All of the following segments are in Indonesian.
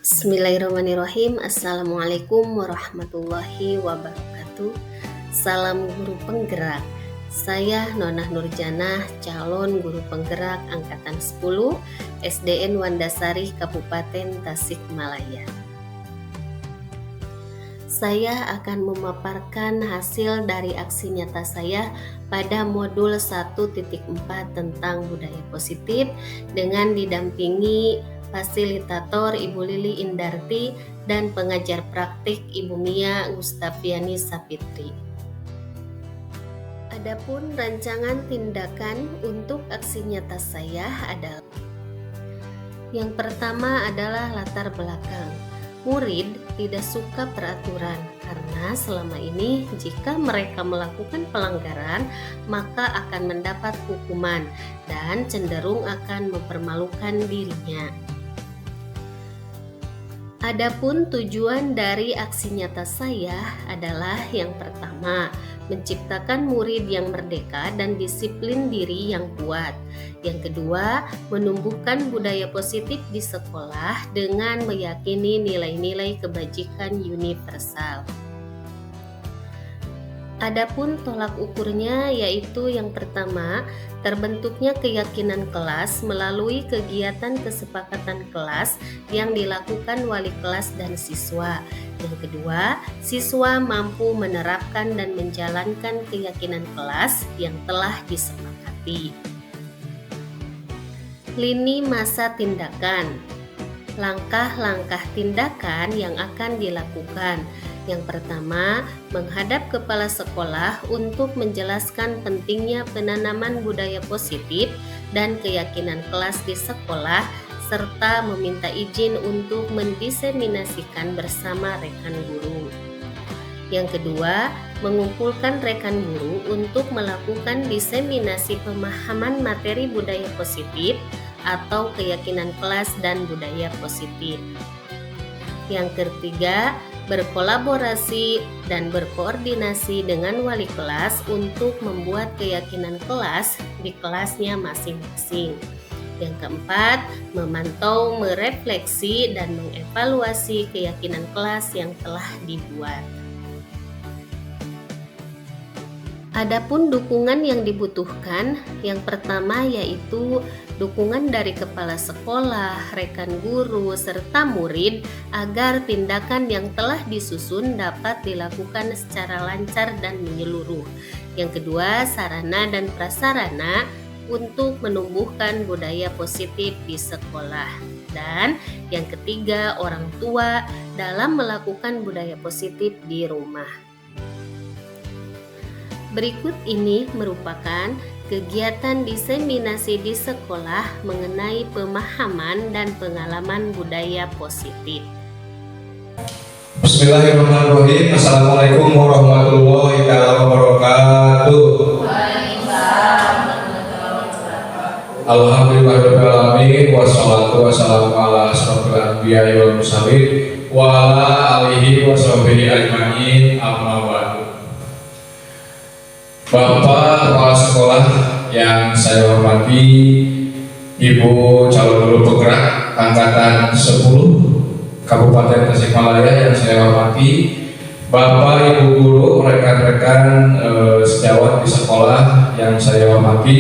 Bismillahirrahmanirrahim. Assalamualaikum warahmatullahi wabarakatuh. Salam guru penggerak. Saya Nonah Nurjanah, calon guru penggerak angkatan 10 SDN Wandasari Kabupaten Tasikmalaya. Saya akan memaparkan hasil dari aksi nyata saya pada modul 1.4 tentang budaya positif dengan didampingi fasilitator Ibu Lili Indarti dan pengajar praktik Ibu Mia Gustaviani Sapitri. Adapun rancangan tindakan untuk aksi nyata saya adalah: yang pertama adalah latar belakang. Murid tidak suka peraturan karena selama ini jika mereka melakukan pelanggaran maka akan mendapat hukuman dan cenderung akan mempermalukan dirinya. Adapun tujuan dari aksi nyata saya adalah yang pertama, menciptakan murid yang merdeka dan disiplin diri yang kuat. Yang kedua, menumbuhkan budaya positif di sekolah dengan meyakini nilai-nilai kebajikan universal. Adapun tolak ukurnya yaitu yang pertama, terbentuknya keyakinan kelas melalui kegiatan kesepakatan kelas yang dilakukan wali kelas dan siswa. Yang kedua, siswa mampu menerapkan dan menjalankan keyakinan kelas yang telah disepakati. Lini masa tindakan. Langkah-langkah tindakan yang akan dilakukan. Yang pertama, menghadap kepala sekolah untuk menjelaskan pentingnya penanaman budaya positif dan keyakinan kelas di sekolah, serta meminta izin untuk mendiseminasikan bersama rekan guru. Yang kedua, mengumpulkan rekan guru untuk melakukan diseminasi pemahaman materi budaya positif atau keyakinan kelas dan budaya positif. Yang ketiga, berkolaborasi dan berkoordinasi dengan wali kelas untuk membuat keyakinan kelas di kelasnya masing-masing. Yang keempat, memantau, merefleksi, dan mengevaluasi keyakinan kelas yang telah dibuat. Adapun dukungan yang dibutuhkan, yang pertama yaitu dukungan dari kepala sekolah, rekan guru, serta murid agar tindakan yang telah disusun dapat dilakukan secara lancar dan menyeluruh. Yang kedua, sarana dan prasarana untuk menumbuhkan budaya positif di sekolah. Dan yang ketiga, orang tua dalam melakukan budaya positif di rumah. Berikut ini merupakan kegiatan diseminasi di sekolah mengenai pemahaman dan pengalaman budaya positif. Bismillahirrahmanirrahim. Assalamualaikum warahmatullahi wabarakatuh. Alhamdulillahirrahmanirrahim. Wassalatu wassalamu ala asrofil anbiya'i wal mursalin wa ala alihi wa sahbihi ajma'in, amma ba'du. Bapak kepala sekolah yang saya hormati, Ibu calon guru penggerak angkatan 10 Kabupaten Tasikmalaya yang saya hormati, Bapak Ibu guru, rekan-rekan sejawat di sekolah yang saya hormati.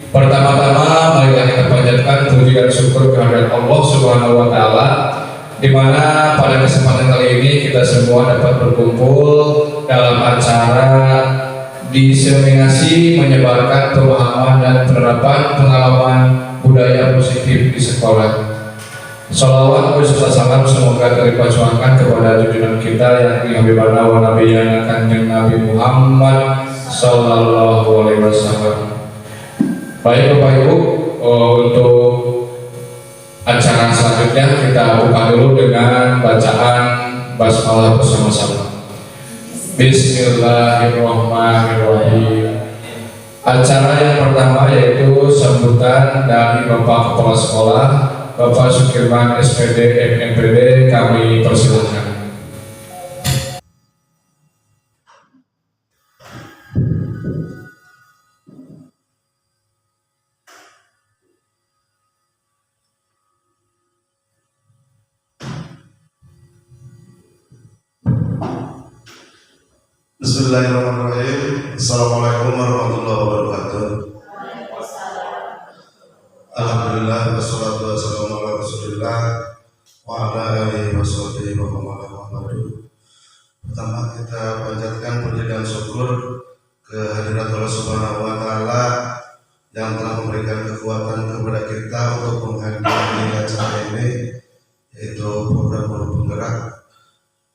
Pertama-tama marilah kita panjatkan puji dan syukur kehadirat Allah Subhanahu wa taala, di mana pada kesempatan kali ini kita semua dapat berkumpul dalam acara diseminasi menyebarkan pemahaman dan penerapan pengalaman budaya positif di sekolah. Shalawat beserta salam semoga terlimpahkan kepada junjungan kita yang habibana wa nabiyana kanjeng Nabi Muhammad sallallahu alaihi wasallam. Baik Bapak Ibu, untuk acara selanjutnya kita buka dulu dengan bacaan basmalah bersama-sama. Bismillahirrahmanirrahim. Acara yang pertama yaitu sambutan dari Bapak Kepala Sekolah, Bapak Sukirman SPD MNPD, kami persilahkan. Bismillahirrahmanirrahim. Assalamualaikum warahmatullahi wabarakatuh. Alhamdulillah wassalatu wassalamu ala Rasulillah wa ala alihi washabihi wa man wala. Pertama kita panjatkan puji dan syukur kehadirat Allah Subhanahu wa taala yang telah memberikan kekuatan kepada kita untuk menghadiri acara ini, yaitu program Guru Penggerak.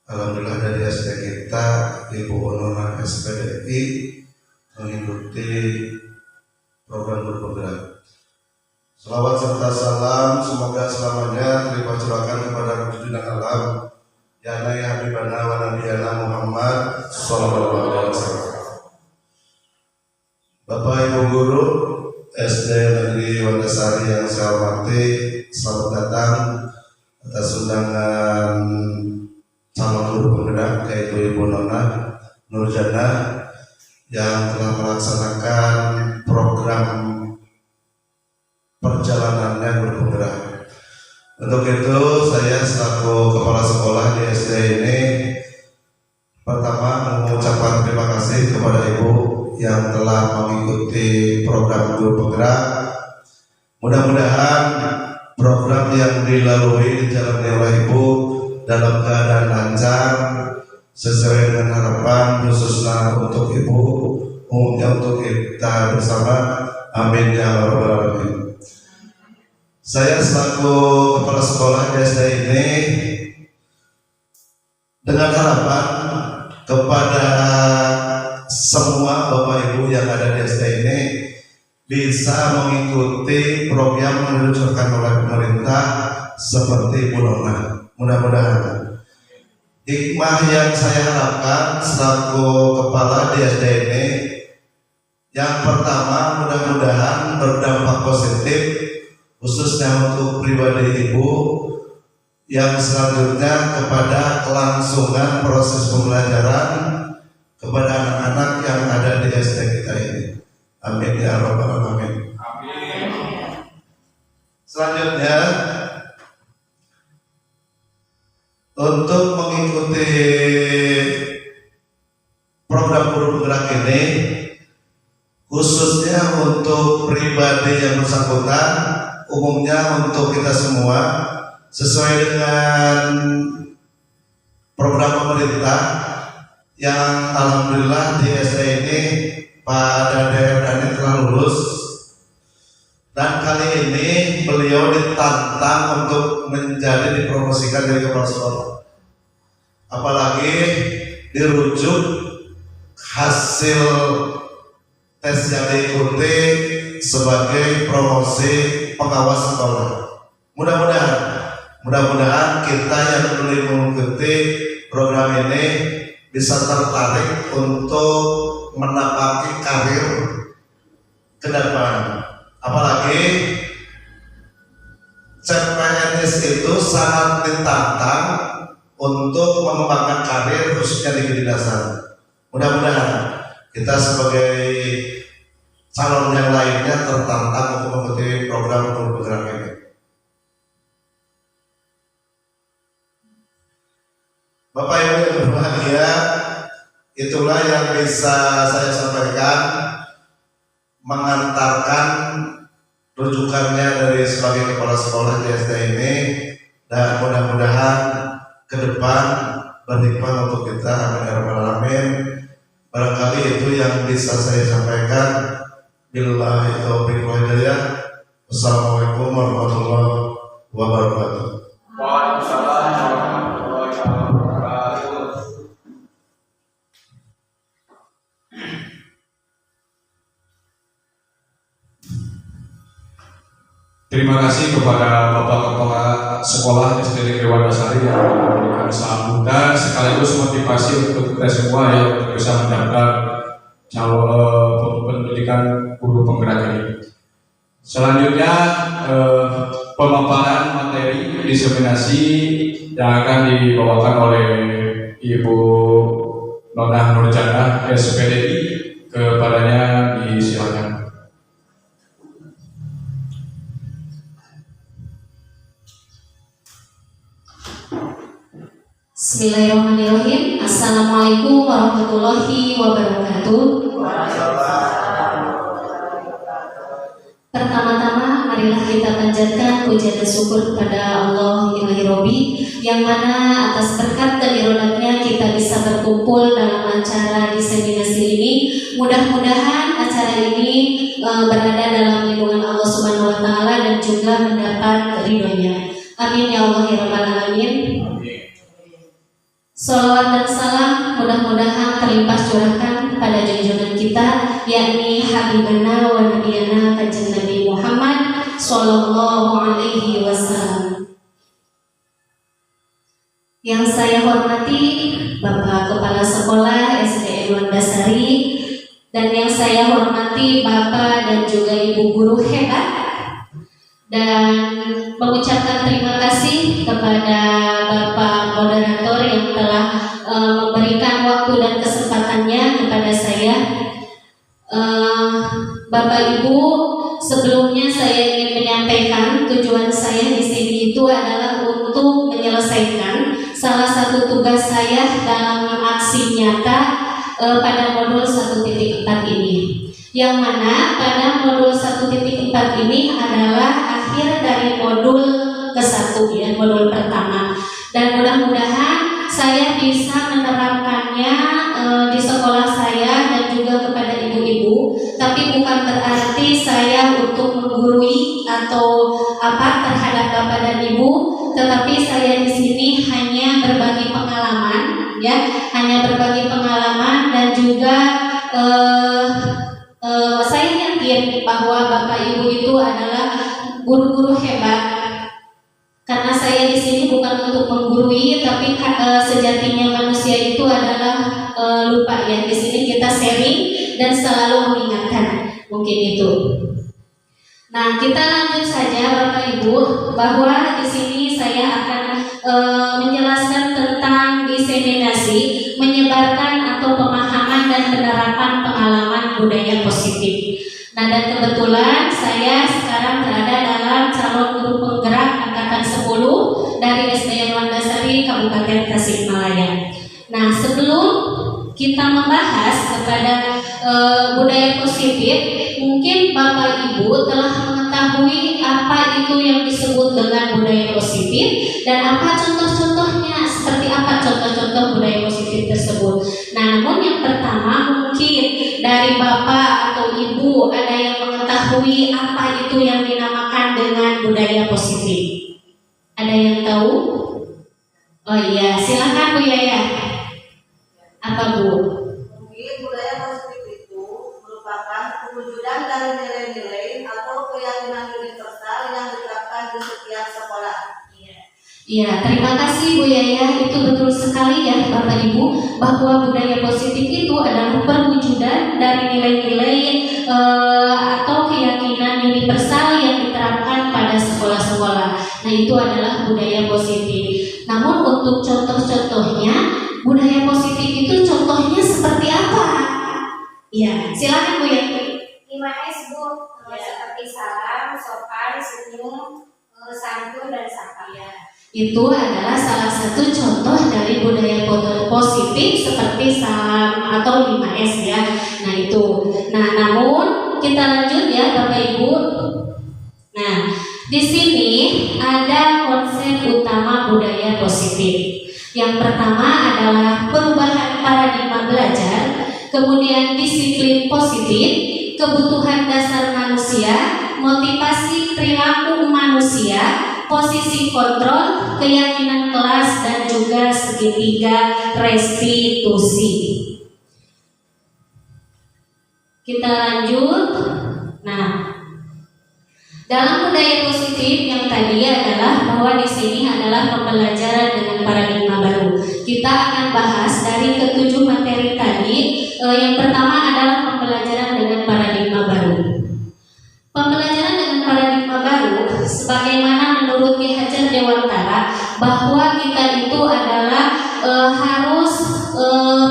Alhamdulillah dari SD kita Ibu Nona SPDI mengikuti program Guru Penggerak. Salawat serta salam semoga selamanya tercurahkan kepada junjungan alam ya Nabi Habibana wa Nabiyana Muhammad sallallahu alaihi wasallam. Bapak Ibu guru SD Negeri Wanasari yang saya hormati, selamat datang atas undangan calon guru penggerak yaitu Ibu Nona Nurjana yang telah melaksanakan program perjalanannya guru penggerak. Untuk itu saya selaku kepala sekolah di SD ini pertama mengucapkan terima kasih kepada Ibu yang telah mengikuti program guru penggerak. Mudah-mudahan program yang dilalui dijalani oleh Ibu dalam keadaan lancar sesuai dengan harapan khususnya untuk Ibu, umumnya untuk kita bersama. Amin ya rabbal alamin. Saya selaku kepala sekolah di SD ini dengan harapan kepada semua Bapak Ibu yang ada di SD ini bisa mengikuti program yang diluncurkan oleh pemerintah seperti Bu Nona. Mudah-mudahan hikmah yang saya harapkan selaku kepala di SD ini, yang pertama mudah-mudahan berdampak positif khususnya untuk pribadi Ibu, yang selanjutnya kepada kelangsungan proses pembelajaran kepada anak-anak yang ada di SD kita ini. Amin ya rabbal alamin. Amin. Selanjutnya untuk mengikuti program guru penggerak ini, khususnya untuk pribadi yang bersangkutan, umumnya untuk kita semua, sesuai dengan program pemerintah yang alhamdulillah di SD ini pada daerah ini telah lulus, dan kali ini beliau ditantang untuk menjadi dipromosikan dari kepala sekolah. Apalagi dirujuk hasil tes yang diikuti sebagai promosi pengawas sekolah. Mudah-mudahan kita yang belum mengikuti program ini bisa tertarik untuk menapaki karir ke depan. Apalagi CPNS itu sangat ditantang untuk mengembangkan karir khususnya di kedinasan. Mudah-mudahan kita sebagai calon yang lainnya tertantang untuk mengikuti program guru penggerak ini. Bapak Ibu yang berbahagia, itulah yang bisa saya sampaikan, mengantarkan rujukannya dari sebagai kepala sekolah di SD ini, dan mudah-mudahan ke depan berhikmah untuk kita. Amin ya rabbal alamin. Barangkali itu yang bisa saya sampaikan. Billahi taufiq wal hidayah. Wassalamualaikum warahmatullahi wabarakatuh. Waalaikumsalam warahmatullahi wabarakatuh. Terima kasih kepada Bapak Kepala Sekolah SD Negeri Wanasari yang memberikan sambutan sekaligus motivasi untuk kita semua yang untuk bisa mendaftar calon pendidikan guru penggerak ini. Selanjutnya pemaparan materi diseminasi yang akan dibawakan oleh Ibu Nona Nurjana SPDI. Kepadanya disilakan. Bismillahirrahmanirrahim. Assalamualaikum warahmatullahi wabarakatuh. Pertama-tama marilah kita panjatkan puja dan syukur kepada Allah Ilahi Robbi, yang mana atas berkat dan irodatnya kita bisa berkumpul dalam acara diseminasi ini. Mudah-mudahan acara ini berada dalam lindungan Allah Subhanahu wa Ta'ala dan juga mendapat ridhonya. Amin ya Allah ya Rabbal Alamin. Salawat dan salam mudah-mudahan terlimpah curahkan pada junjungan kita, yakni Habibana wa Nabiyana Kanjeng Nabi Muhammad Sallallahu Alaihi Wasallam. Yang saya hormati Bapak Kepala Sekolah SDN Wandasari, dan yang saya hormati Bapak dan juga Ibu Guru hebat, dan mengucapkan terima kasih kepada Bapak Moderator yang telah memberikan waktu dan kesempatannya kepada saya. Bapak Ibu, sebelumnya saya ingin menyampaikan tujuan saya di sini itu adalah untuk menyelesaikan salah satu tugas saya dalam aksi nyata pada modul 1.4 ini, yang mana pada modul 1.4 ini adalah akhir dari modul ke-1 ya, modul pertama, dan mudah-mudahan saya bisa menerapkannya di sekolah saya dan juga kepada ibu-ibu. Tapi bukan berarti saya untuk menggurui atau apa terhadap bapak dan ibu, tetapi saya di sini hanya berbagi pengalaman ya, hanya berbagi pengalaman, dan juga saya yakin bahwa bapak ibu itu adalah guru-guru hebat. Karena saya di sini bukan untuk menggurui, tapi sejatinya manusia itu adalah lupa ya. Di sini kita sharing dan selalu mengingatkan, mungkin itu. Nah, kita lanjut saja Bapak Ibu, bahwa di sini saya akan menjelaskan tentang diseminasi, menyebarkan atau pemahaman dan penerapan pengalaman budaya positif. Nah, dan kebetulan saya sekarang berada dalam calon guru penggerak angkatan 10 dari SDN Wandasari Kabupaten Tasikmalaya. Nah, sebelum kita membahas kepada budaya positif, mungkin Bapak Ibu telah mengetahui apa itu yang disebut dengan budaya positif dan apa contoh-contohnya, seperti apa contoh-contoh budaya positif tersebut. Nah, namun yang pertama mungkin dari Bapak atau Ibu ada yang mengetahui apa itu yang dinamakan dengan budaya positif. Ada yang tahu? Oh iya, silakan Bu Yaya. Apa Bu? Mungkin budaya positif itu merupakan pewujudan dari nilai-nilai atau keyakinan universal yang diterapkan di setiap sekolah. Iya, terima kasih Bu Yaya. Itu betul sekali ya Bapak Ibu, bahwa budaya positif itu adalah perwujudan dari nilai-nilai atau keyakinan universal yang diterapkan pada sekolah-sekolah. Nah, itu adalah budaya positif. Namun untuk contoh-contohnya, budaya positif itu contohnya seperti apa? Iya, silakan Bu Yaya. 5S Bu, seperti salam, sopan, senyum, santun, dan sapa. Itu adalah salah satu contoh dari budaya positif seperti salam atau 5S ya. Nah itu. Nah, namun kita lanjut ya Bapak Ibu. Nah, di sini ada konsep utama budaya positif. Yang pertama adalah perubahan paradigma belajar, kemudian disiplin positif, kebutuhan dasar manusia, motivasi perilaku manusia, posisi kontrol, keyakinan kelas, dan juga segitiga restitusi. Kita lanjut. Nah, dalam budaya positif yang tadi adalah bahwa di sini adalah pembelajaran dengan paradigma baru. Kita akan bahas dari ketujuh materi tadi. Yang pertama adalah pembelajaran dengan paradigma baru. Pembelajaran dengan paradigma baru, sebagaimana menurut Ki Hajar Dewantara, bahwa kita itu adalah harus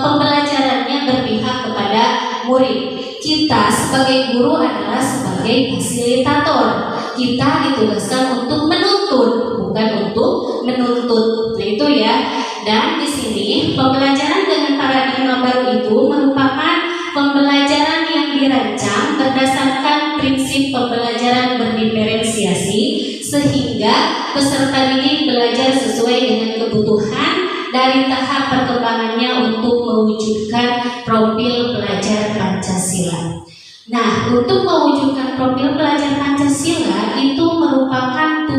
pembelajarannya berpihak kepada murid. Kita sebagai guru adalah sebagai fasilitator. Kita ditugaskan untuk menuntun, bukan untuk menuntut. Nah itu ya. Dan di pembelajaran dengan paradigma baru itu merupakan pembelajaran yang dirancang berdasarkan prinsip pembelajaran berdiferensiasi sehingga peserta didik belajar sesuai dengan kebutuhan dari tahap perkembangannya untuk mewujudkan profil pelajar Pancasila. Nah, untuk mewujudkan profil pelajar Pancasila itu merupakan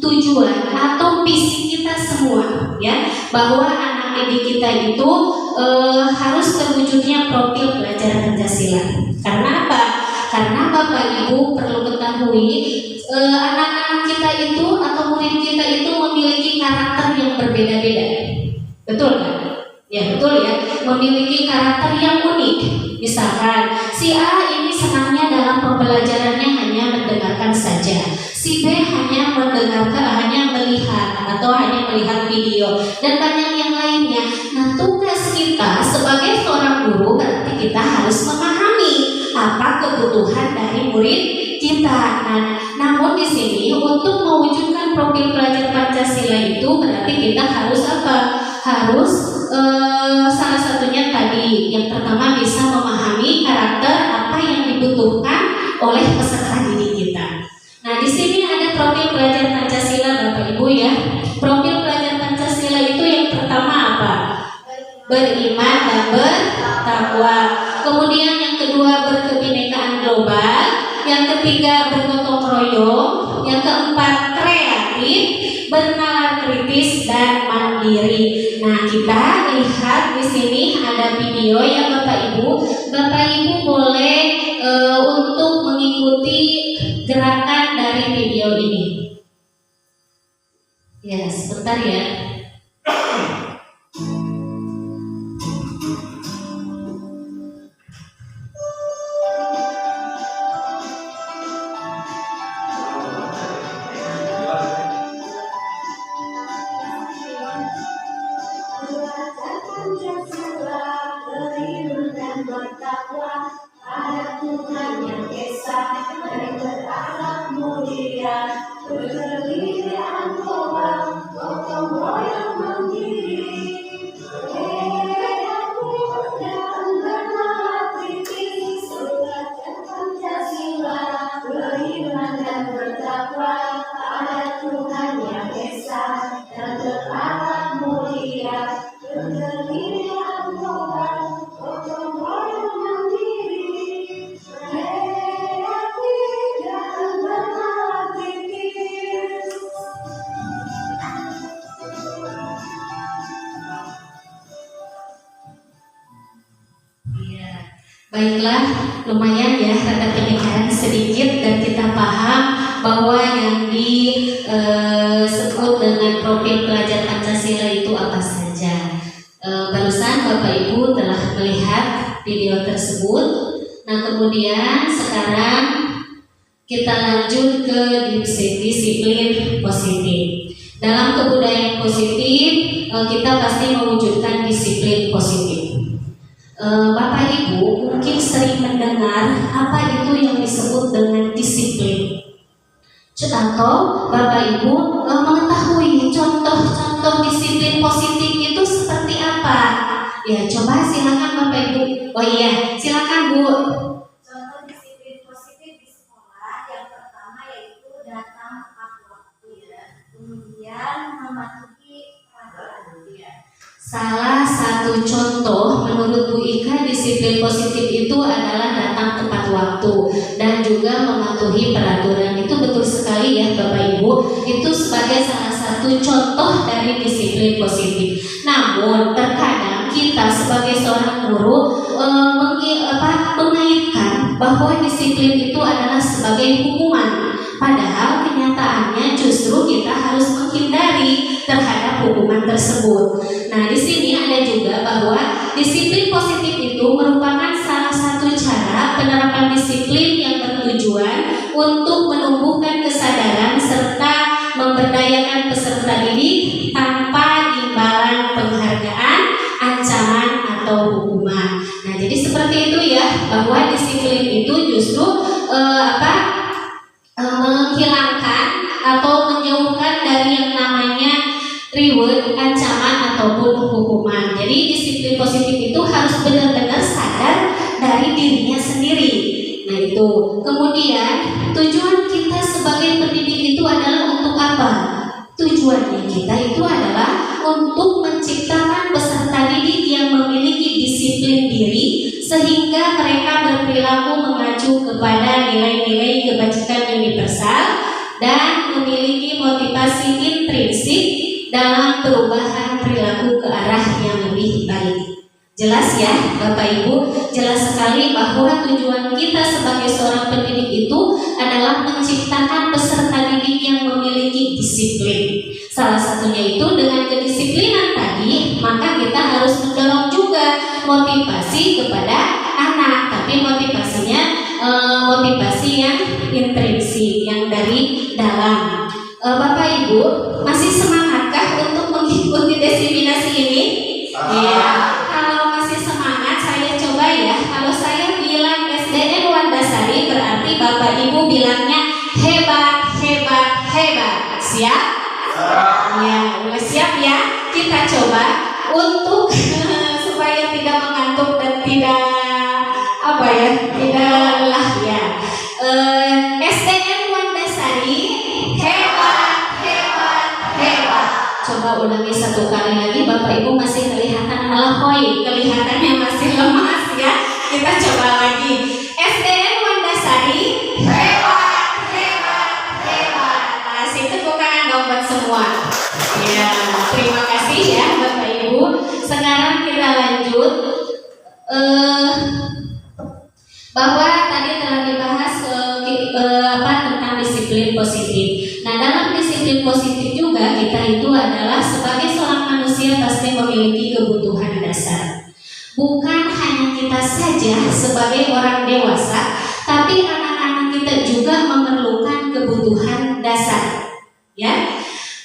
tujuan atau visi kita semua, ya, bahwa anak didik kita itu harus terwujudnya profil pelajar Pancasila. Karena apa? Karena Bapak Ibu perlu ketahui anak-anak kita itu atau murid kita itu memiliki karakter yang berbeda-beda. Betul kan? Ya betul ya, memiliki karakter yang unik. Misalkan si A ini senangnya dalam pembelajarannya hanya mendengarkan saja, si B hanya melihat atau hanya melihat video dan banyak yang lainnya. Nah, tugas kita sebagai seorang guru berarti kita harus memahami apa kebutuhan dari murid kita. Nah, namun di sini untuk mewujudkan profil pelajar Pancasila itu berarti kita harus apa? Harus salah satunya tadi, yang pertama bisa memahami karakter apa yang dibutuhkan oleh peserta didik kita. Nah, di sini ada profil pelajar Pancasila Bapak Ibu ya. Profil pelajar Pancasila itu yang pertama apa? Beriman dan bertakwa. Kemudian yang kedua berkebinekaan global. Yang ketiga bergotong royong. Yang keempat kreatif, bernalar kritis dan mandiri. Nah, kita lihat di sini ada video ya Bapak Ibu. Bapak Ibu boleh untuk mengikuti gerakan dari video ini. Ya, sebentar ya. Baiklah, lumayan ya rada penyegaran sedikit dan kita paham bahwa yang disebut dengan profil pelajar Pancasila itu apa saja. Barusan Bapak Ibu telah melihat video tersebut. Nah, kemudian sekarang kita lanjut ke disiplin positif. Dalam kebudayaan positif, kita pasti mewujudkan disiplin positif. Bapak Ibu mungkin sering mendengar apa itu yang disebut dengan disiplin. Atau Bapak Ibu mengetahui contoh-contoh disiplin positif itu seperti apa? Ya, coba silakan Bapak Ibu. Oh iya, silakan Bu. Contoh disiplin positif di sekolah yang pertama yaitu datang tepat waktu ya. Kemudian mematuhi peraturan ya. Salah satu contoh menurut Bu Ika disiplin positif itu adalah datang tepat waktu dan juga mematuhi peraturan. Itu betul sekali ya Bapak Ibu. Itu sebagai salah satu contoh dari disiplin positif. Namun terkadang kita sebagai seorang guru mengaitkan bahwa disiplin itu adalah sebagai hukuman. Padahal kenyataannya justru kita harus menghindari terhadap hukuman tersebut. Nah, di sini ada juga bahwa disiplin positif itu merupakan salah satu cara penerapan disiplin yang bertujuan untuk menumbuhkan kesadaran serta memberdayakan peserta didik tanpa imbalan penghargaan, ancaman atau hukuman. Nah, jadi seperti itu ya, bahwa disiplin itu justru menghilangkan atau menjauhkan dari yang namanya reward, ancaman ataupun hukuman. Jadi disiplin positif itu harus benar-benar sadar dari dirinya sendiri. Nah itu. Kemudian tujuan kita sebagai pendidik itu adalah untuk apa? Tujuannya kita itu adalah untuk menciptakan peserta didik yang memiliki disiplin diri sehingga mereka berperilaku mengacu kepada nilai-nilai kebajikan universal dan memiliki motivasi intrinsik dalam perubahan perilaku ke arah yang lebih baik. Jelas ya Bapak Ibu, jelas sekali bahwa tujuan kita sebagai seorang pendidik itu adalah menciptakan peserta didik yang memiliki disiplin. Salah satunya itu dengan kedisiplinan tadi, maka kita harus mendorong juga motivasi kepada anak, tapi motivasinya motivasi yang intrinsik, yang dari dalam. Bapak Ibu masih semangatkah untuk mengikuti diseminasi ini? Ya. Kalau masih semangat, saya coba ya. Kalau saya bilang SDN Wandasari, berarti Bapak Ibu bilangnya hebat, hebat, hebat. Siap? Ya, udah siap ya. Kita coba untuk supaya tidak mengantuk dan tidak tidak lelah ya. SDN Wandasari, hebat, hebat, hebat. Coba ulangi satu kali lagi. Bapak Ibu masih kelihatan alahoi, kelihatannya masih lemas ya. Kita coba lagi. SDN Wandasari, hebat, hebat, hebat. Asik, tepuk tangan dong buat semua. Ya, terima kasih ya Bapak Ibu. Sekarang kita lanjut. Bahwa tadi telah dibahas tentang disiplin positif. Nah, dalam disiplin positif juga kita itu adalah sebagai seorang manusia pasti memiliki kebutuhan dasar. Bukan hanya kita saja sebagai orang dewasa, tapi anak-anak kita juga memerlukan kebutuhan dasar. Ya,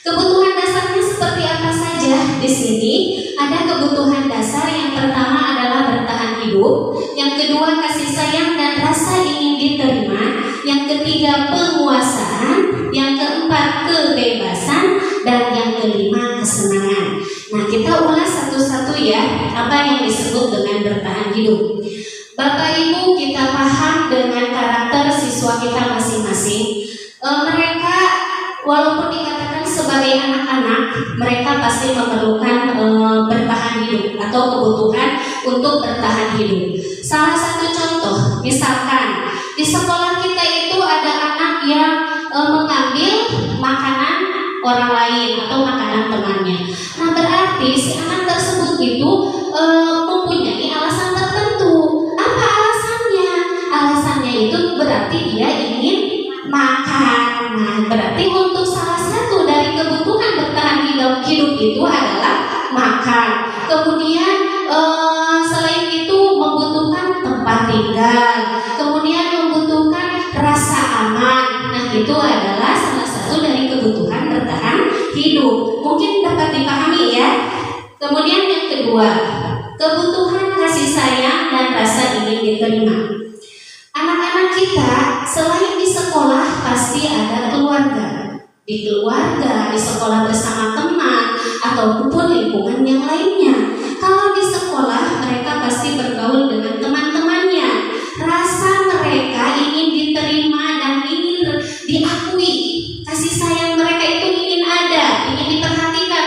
kebutuhan dasarnya seperti apa saja? Di sini ada kebutuhan dasar. Yang pertama adalah bertahan hidup, yang kedua kasih sayang dan rasa ingin diterima, yang ketiga penguasaan, yang keempat kebebasan, dan yang kelima kesenangan. Nah, kita ulas satu-satu ya, apa yang disebut dengan bertahan hidup. Bapak Ibu, kita paham dengan karakter siswa kita masing-masing. Mereka walaupun dikatakan sebagai anak-anak, mereka pasti memerlukan bertahan hidup atau kebutuhan untuk bertahan hidup. Salah satu contoh, misalkan di sekolah kita itu ada anak yang mengambil makanan orang lain atau makanan temannya. Nah, berarti si anak tersebut itu mempunyai alasan tertentu. Apa alasannya? Alasannya itu berarti dia ingin makan. Nah, berarti untuk salah satu dari kebutuhan bertahan hidup itu adalah makan. Kemudian selain itu membutuhkan tempat tinggal, kemudian membutuhkan rasa aman. Nah, itu adalah salah satu dari kebutuhan bertahan hidup. Mungkin dapat dipahami ya. Kemudian yang kedua, kebutuhan kasih sayang dan rasa ingin diterima. Anak-anak kita selain di sekolah pasti ada keluarga. Di keluarga, di sekolah bersama teman, ataupun lingkungan yang lainnya. Kalau di sekolah, mereka pasti bergaul dengan teman-temannya. Rasa mereka ingin diterima dan ingin diakui. Kasih sayang mereka itu ingin ada, ingin diperhatikan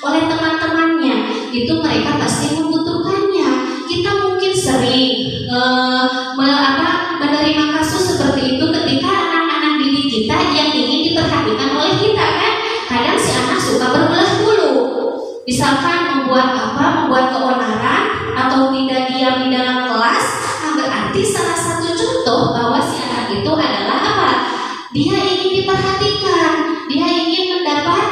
oleh teman-temannya. Itu mereka pasti membutuhkannya. Kita mungkin sering menerima kasus seperti itu ketika anak-anak didik kita yang ingin diperhatikan oleh kita kan. Kadang si anak suka berulah bulu. Misalkan membuat keonaran atau tidak diam di dalam kelas. Nah, berarti salah satu contoh bahwa si anak itu adalah apa? Dia ingin diperhatikan, dia ingin mendapat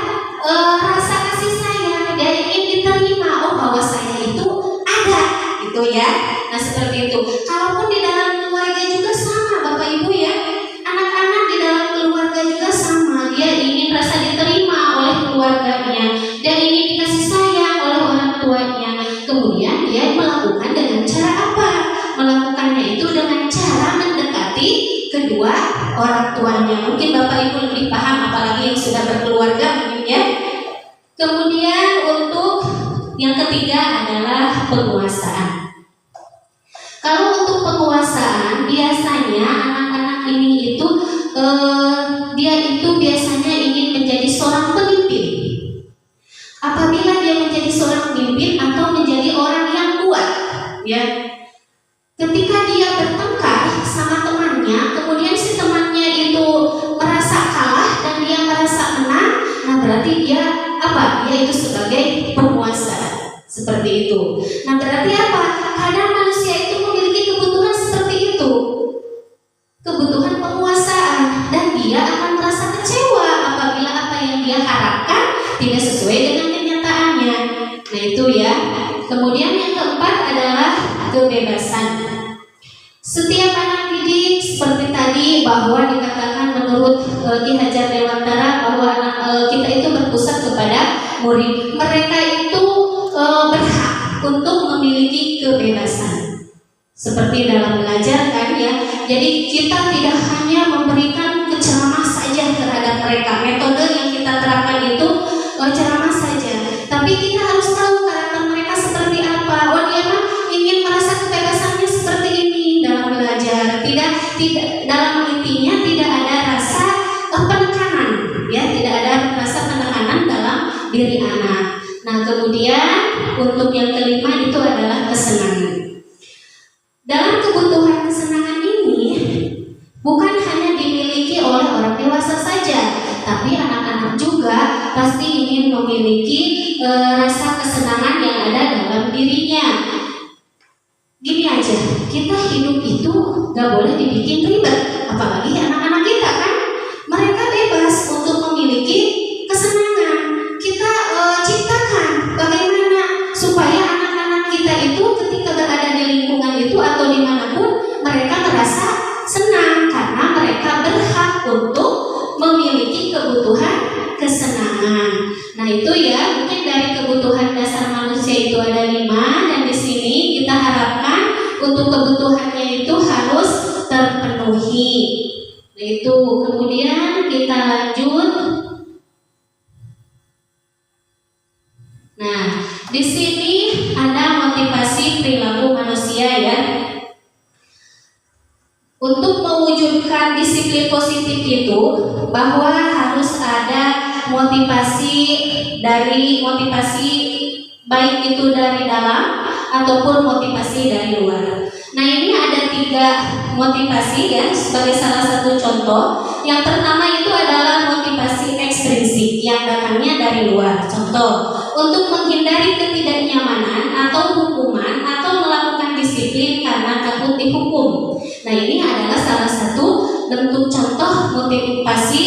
rasa kasih sayang, dia ingin diterima. Oh, bahwa saya itu ada, gitu ya. Nah, seperti itu. Kalaupun di dalam keluarga juga sama, Bapak Ibu ya. Anak-anak di dalam keluarga juga sama. Dia ingin rasa diterima oleh keluarganya, dia ingin dikasih sayang oleh orang tuanya. Kemudian dia melakukan dengan cara apa? Melakukannya itu dengan cara mendekati kedua orang tuanya. Mungkin Bapak Ibu lebih paham, apalagi yang sudah berkeluarga mungkin ya. Kemudian untuk yang ketiga adalah penguasaan. Kalau untuk penguasaan, biasanya anak-anak ini itu dia itu biasanya ingin menjadi seorang pemimpin. Apabila dia menjadi seorang pemimpin atau menjadi orang yang kuat, ya. Ketika dia bertengkar sama temannya, kemudian si temannya itu merasa kalah dan dia merasa menang, nah berarti dia apa? Dia itu sebagai penguasa. Seperti itu. Nah berarti apa? Kadang manusia itu memiliki kebutuhan seperti itu, kebutuhan penguasaan, dan dia akan merasa kecewa apabila apa yang dia harapkan tidak sesuai dengan kenyataannya. Nah itu ya. Kemudian yang keempat adalah kebebasan. Setiap anak didik seperti tadi bahwa dikatakan menurut Ki Hajar Dewantara bahwa kita itu berpusat kepada murid. Mereka itu berhak untuk memiliki kebebasan. Seperti dalam belajar kan ya. Jadi kita tidak hanya memberikan ceramah saja terhadap mereka. Metode yang kita terapkan itu ceramah saja. Tapi kita harus tahu karakter mereka seperti apa. Oh dia mah ingin merasa kebebasannya seperti ini dalam belajar. Tidak dalam intinya tidak ada rasa penekanan, ya, tidak ada rasa penekanan dalam diri anak. Nah, kemudian untuk yang kelima itu adalah kesenangan. Dalam kebutuhan kesenangan ini bukan hanya dimiliki oleh orang dewasa saja, tapi anak-anak juga pasti ingin memiliki rasa kesenangan yang ada dalam dirinya. Gini aja, kita hidup itu gak boleh dibikin ribet, apalagi anak-anak kita kan. Mereka bebas untuk memiliki kesenangan. Kita ciptakan bagaimana supaya anak-anak kita itu ketika berada di lingkungan itu atau dimanapun mereka merasa senang karena mereka berhak untuk memiliki kebutuhan kesenangan. Nah itu ya, mungkin dari kebutuhan dasar manusia itu ada 5 dan di sini kita harapkan untuk kebutuhannya itu harus terpenuhi. Nah itu kemudian kita lanjut. Nah di sini ada motivasi perilaku manusia ya. Untuk mewujudkan disiplin positif itu bahwa harus ada motivasi baik itu dari dalam ataupun motivasi dari luar. Nah ini ada 3 motivasi ya sebagai salah satu contoh. Yang pertama itu adalah motivasi ekstrinsik yang datangnya dari luar. Contoh, untuk menghindari ketidaknyamanan atau hukuman atau melakukan disiplin karena takut dihukum. Nah ini adalah salah satu bentuk contoh motivasi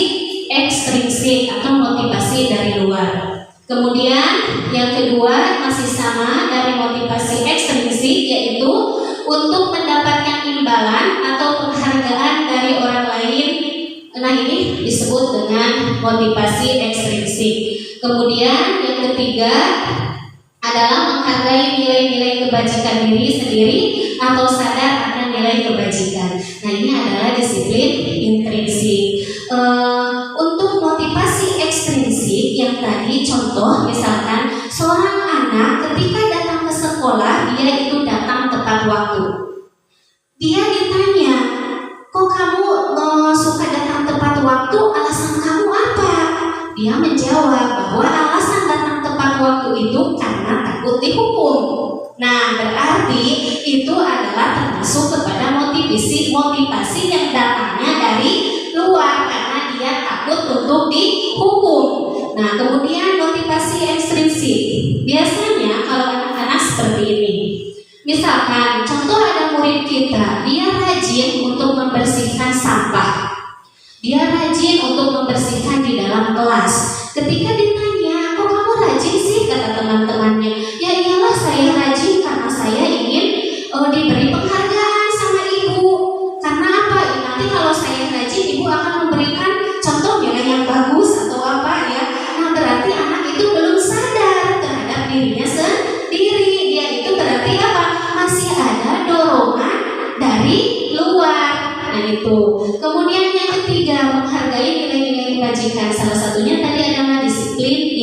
ekstrinsik atau motivasi dari luar. Kemudian yang kedua masih sama dari motivasi ekstrinsik, yaitu untuk mendapatkan imbalan atau penghargaan dari orang lain. Nah ini disebut dengan motivasi ekstrinsik. Kemudian yang ketiga adalah menghargai nilai-nilai kebajikan diri sendiri atau sadar akan nilai kebajikan. Nah ini adalah disiplin intrinsik. Untuk motivasi ekstrinsik yang tadi contoh misalkan seorang anak ketika datang ke sekolah dia itu datang tepat waktu. Dia ditanya, kok kamu suka datang tepat waktu, alasan kamu apa? Dia menjawab bahwa alasan datang tepat waktu itu karena takut dihukum. Nah berarti itu adalah termasuk kepada motivasi yang datangnya dari luar karena dia takut untuk dihukum. Nah kemudian motivasi ekstrinsik biasanya kalau anak-anak seperti ini. Misalkan contoh ada murid kita, dia rajin untuk membersihkan sampah, dia rajin untuk membersihkan di dalam kelas. Ketika ditanya, kok kamu rajin sih, kata teman-temannya, ya iyalah saya rajin karena saya ingin diberi penghargaan sama ibu. Karena apa? Nanti kalau saya rajin ibu akan memberikan contoh nilai yang bagus atau apa ya. Nah berarti anak itu belum sadar terhadap dirinya sendiri. Dia itu berarti apa? Masih ada dorongan dari luar. Nah itu. Kemudian yang ketiga, menghargai nilai-nilai kebajikan. Salah satunya tadi adalah disiplin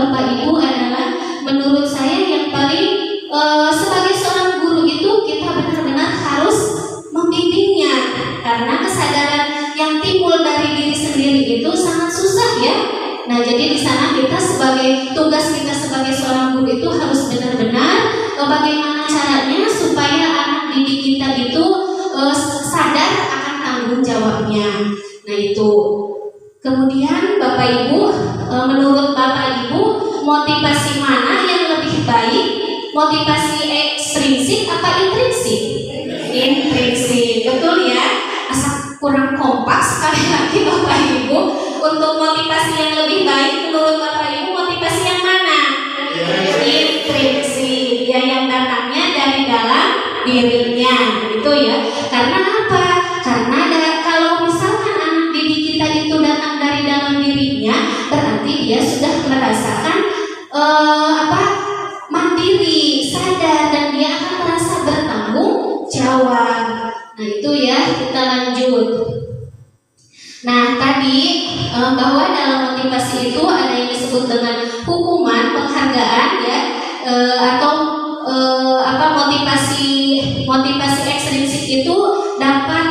Bapak Ibu adalah menurut saya yang paling sebagai seorang guru itu kita benar-benar harus membimbingnya, karena kesadaran yang timbul dari diri sendiri itu sangat susah ya. Nah, jadi di sana kita tugas kita sebagai seorang guru itu harus benar-benar bagaimana caranya supaya anak didik kita itu sadar akan tanggung jawabnya. Nah, itu. Kemudian Bapak Ibu, menurut Bapak Ibu, motivasi mana yang lebih baik? Motivasi ekstrinsik apa intrinsik? Intrinsik, betul ya? Asal kurang kompak sekali lagi Bapak Ibu. Untuk motivasi yang lebih baik menurut Bapak Ibu, motivasi yang mana? Intrinsik, ya, yang datangnya dari dalam dirinya, gitu ya. Karena apa? Karena kalau misalkan anak didik kita itu datang dari dalam dirinya, berarti dia sudah merasakan mandiri, sadar, dan dia akan merasa bertanggung jawab. Nah, itu ya, kita lanjut. Nah, tadi bahwa dalam motivasi itu ada yang disebut dengan hukuman, penghargaan ya, atau motivasi ekstrinsik itu dapat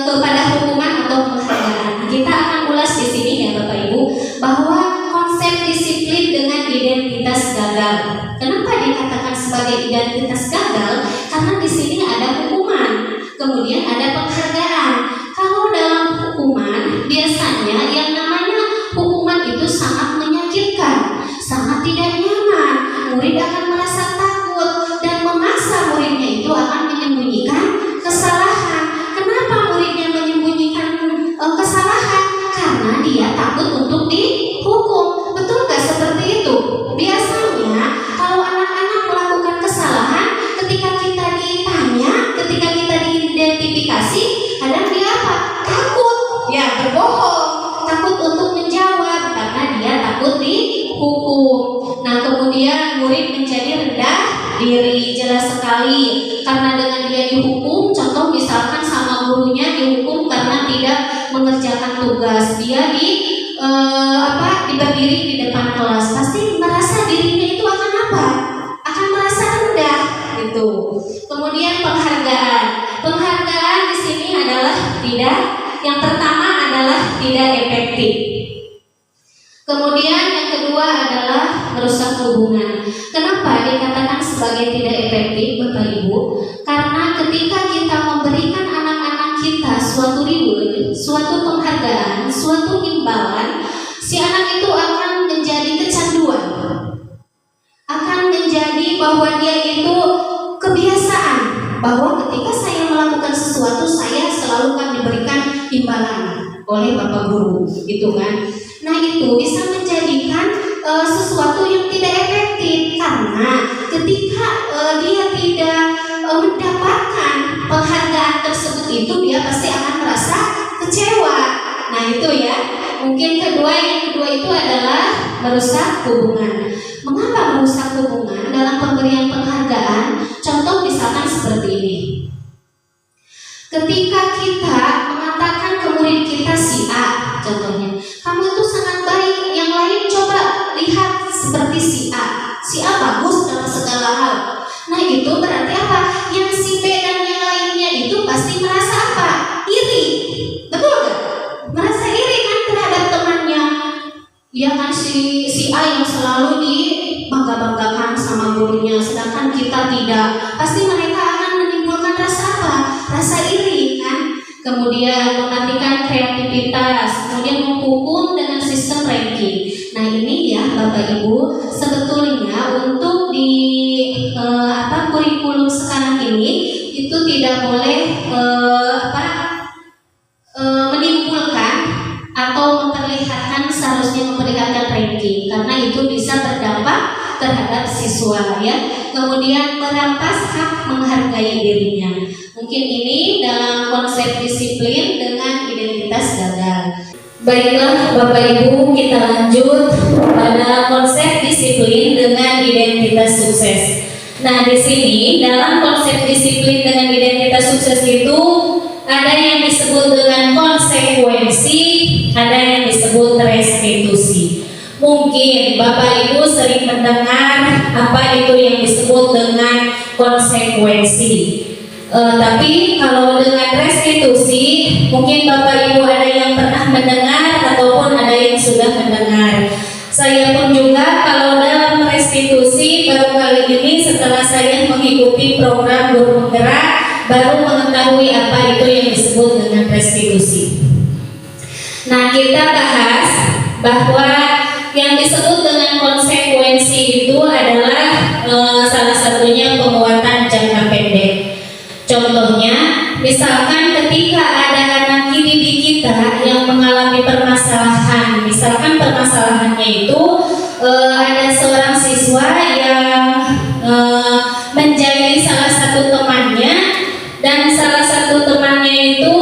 kepada hukuman atau penghargaan. Kita akan ulas di sini ya Bapak Ibu, bahwa konsep disiplin dengan identitas gagal. Kenapa dikatakan sebagai identitas gagal? Karena di sini ada hukuman, kemudian ada penghargaan. Kalau dalam hukuman, biasanya yang namanya hukuman itu sangat menyakitkan, sangat tidak nyaman. Murid akan merasa takut dan memaksa muridnya itu akan menyembunyikan kesalahan. Kenapa muridnya menyembunyikan kesalahan? Karena dia takut untuk dihukum. Betul nggak seperti itu? Biasanya kalau anak-anak melakukan kesalahan, ketika kita ditanya, ketika kita diidentifikasi, kadang dia apa? Takut, ya, berbohong, takut untuk menjawab karena dia takut dihukum. Nah, kemudian murid menjadi rendah diri, jelas sekali, karena dengan dia dihukum, contoh misalkan sama gurunya dihukum karena tidak mengerjakan tugas, dia berdiri di depan kelas, pasti merasa dirinya itu akan apa? Akan merasa rendah, gitu. Kemudian penghargaan di sini adalah yang pertama adalah tidak efektif. Kemudian yang kedua adalah merusak hubungan. Kenapa dikatakan sebagai tidak efektif Bapak Ibu? Karena ketika kita memberikan anak-anak kita suatu reward, suatu penghargaan, suatu imbalan, si anak itu akan menjadi kecanduan, akan menjadi bahwa dia itu kebiasaan, bahwa ketika saya melakukan sesuatu saya selalu akan diberikan imbalan oleh Bapak Guru, gitu kan. Nah, itu bisa menjadikan sesuatu yang tidak efektif, karena ketika dia tidak mendapatkan penghargaan tersebut itu, dia pasti akan merasa kecewa. Nah, itu ya. Mungkin yang kedua itu adalah merusak hubungan. Mengapa merusak hubungan dalam pemberian penghargaan? Contoh misalkan seperti ini. Ketika kita mengatakan ke murid kita si A, contohnya, kamu itu sangat baik, yang lain coba lihat seperti si A bagus dalam segala hal. Nah, itu berarti apa? Yang si B dan yang lainnya itu pasti merasa apa? Iri, betul nggak? Merasa iri kan terhadap temannya. Ya kan, si A yang selalu dibangga-banggakan sama gurunya, sedangkan kita tidak. Pasti mereka akan menimbulkan rasa apa? Rasa iri kan? Kemudian mematikan kreativitas, kemudian menghukum dengan sistem ranking. Nah, ini ya Bapak Ibu, sebetulnya untuk di kurikulum sekarang ini itu tidak boleh menimbulkan atau memperlihatkan, seharusnya memperlihatkan ranking, karena itu bisa berdampak terhadap siswa ya. Kemudian merampas hak menghargai dirinya. Mungkin ini dalam konsep disiplin dengan identitas gagal. Baiklah Bapak Ibu, kita lanjut pada konsep disiplin dengan identitas sukses. Nah, di sini dalam konsep disiplin dengan identitas sukses itu ada yang disebut dengan konsekuensi, ada yang disebut restitusi. Mungkin mungkin Bapak Ibu sering mendengar apa itu yang disebut dengan konsekuensi. Tapi kalau dengan restitusi, mungkin Bapak Ibu ada yang pernah mendengar ataupun ada yang sudah mendengar. Saya pun juga kalau dalam restitusi baru kali ini setelah saya mengikuti program Guru Penggerak baru mengetahui apa itu yang disebut dengan restitusi. Nah, kita bahas bahwa yang disebut dengan konsekuensi itu adalah salah satunya penguatan jangka pendek. Contohnya, misalkan ketika ada anak didik kita yang mengalami permasalahan, misalkan permasalahannya itu ada seorang siswa yang menjadi salah satu temannya, dan salah satu temannya itu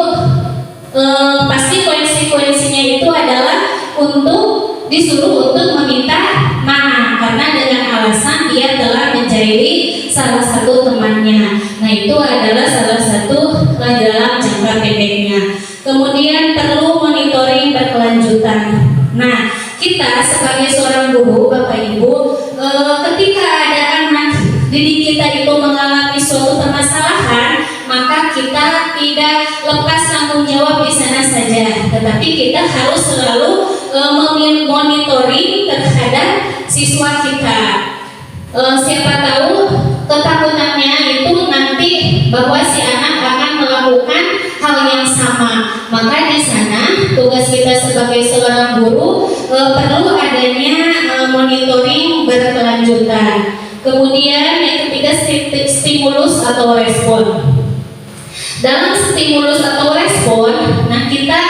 pasti konsekuensinya itu adalah disuruh untuk meminta maaf karena dengan alasan dia telah menjahili salah satu temannya. Nah, itu adalah salah satu dalam jangka pendeknya. Kemudian perlu monitoring berkelanjutan. Nah, kita sebagai seorang guru, Bapak Ibu, ketika ada anak didik kita itu mengalami suatu permasalahan, maka kita tidak lepas tanggung jawab di sana saja, tetapi kita harus selalu monitoring terhadap siswa kita. Siapa tahu ketakutannya itu nanti bahwa si anak akan melakukan hal yang sama, maka di sana tugas kita sebagai seorang guru perlu adanya monitoring berkelanjutan. Kemudian yang ketiga, stimulus atau respon. Dalam stimulus atau respon, nah kita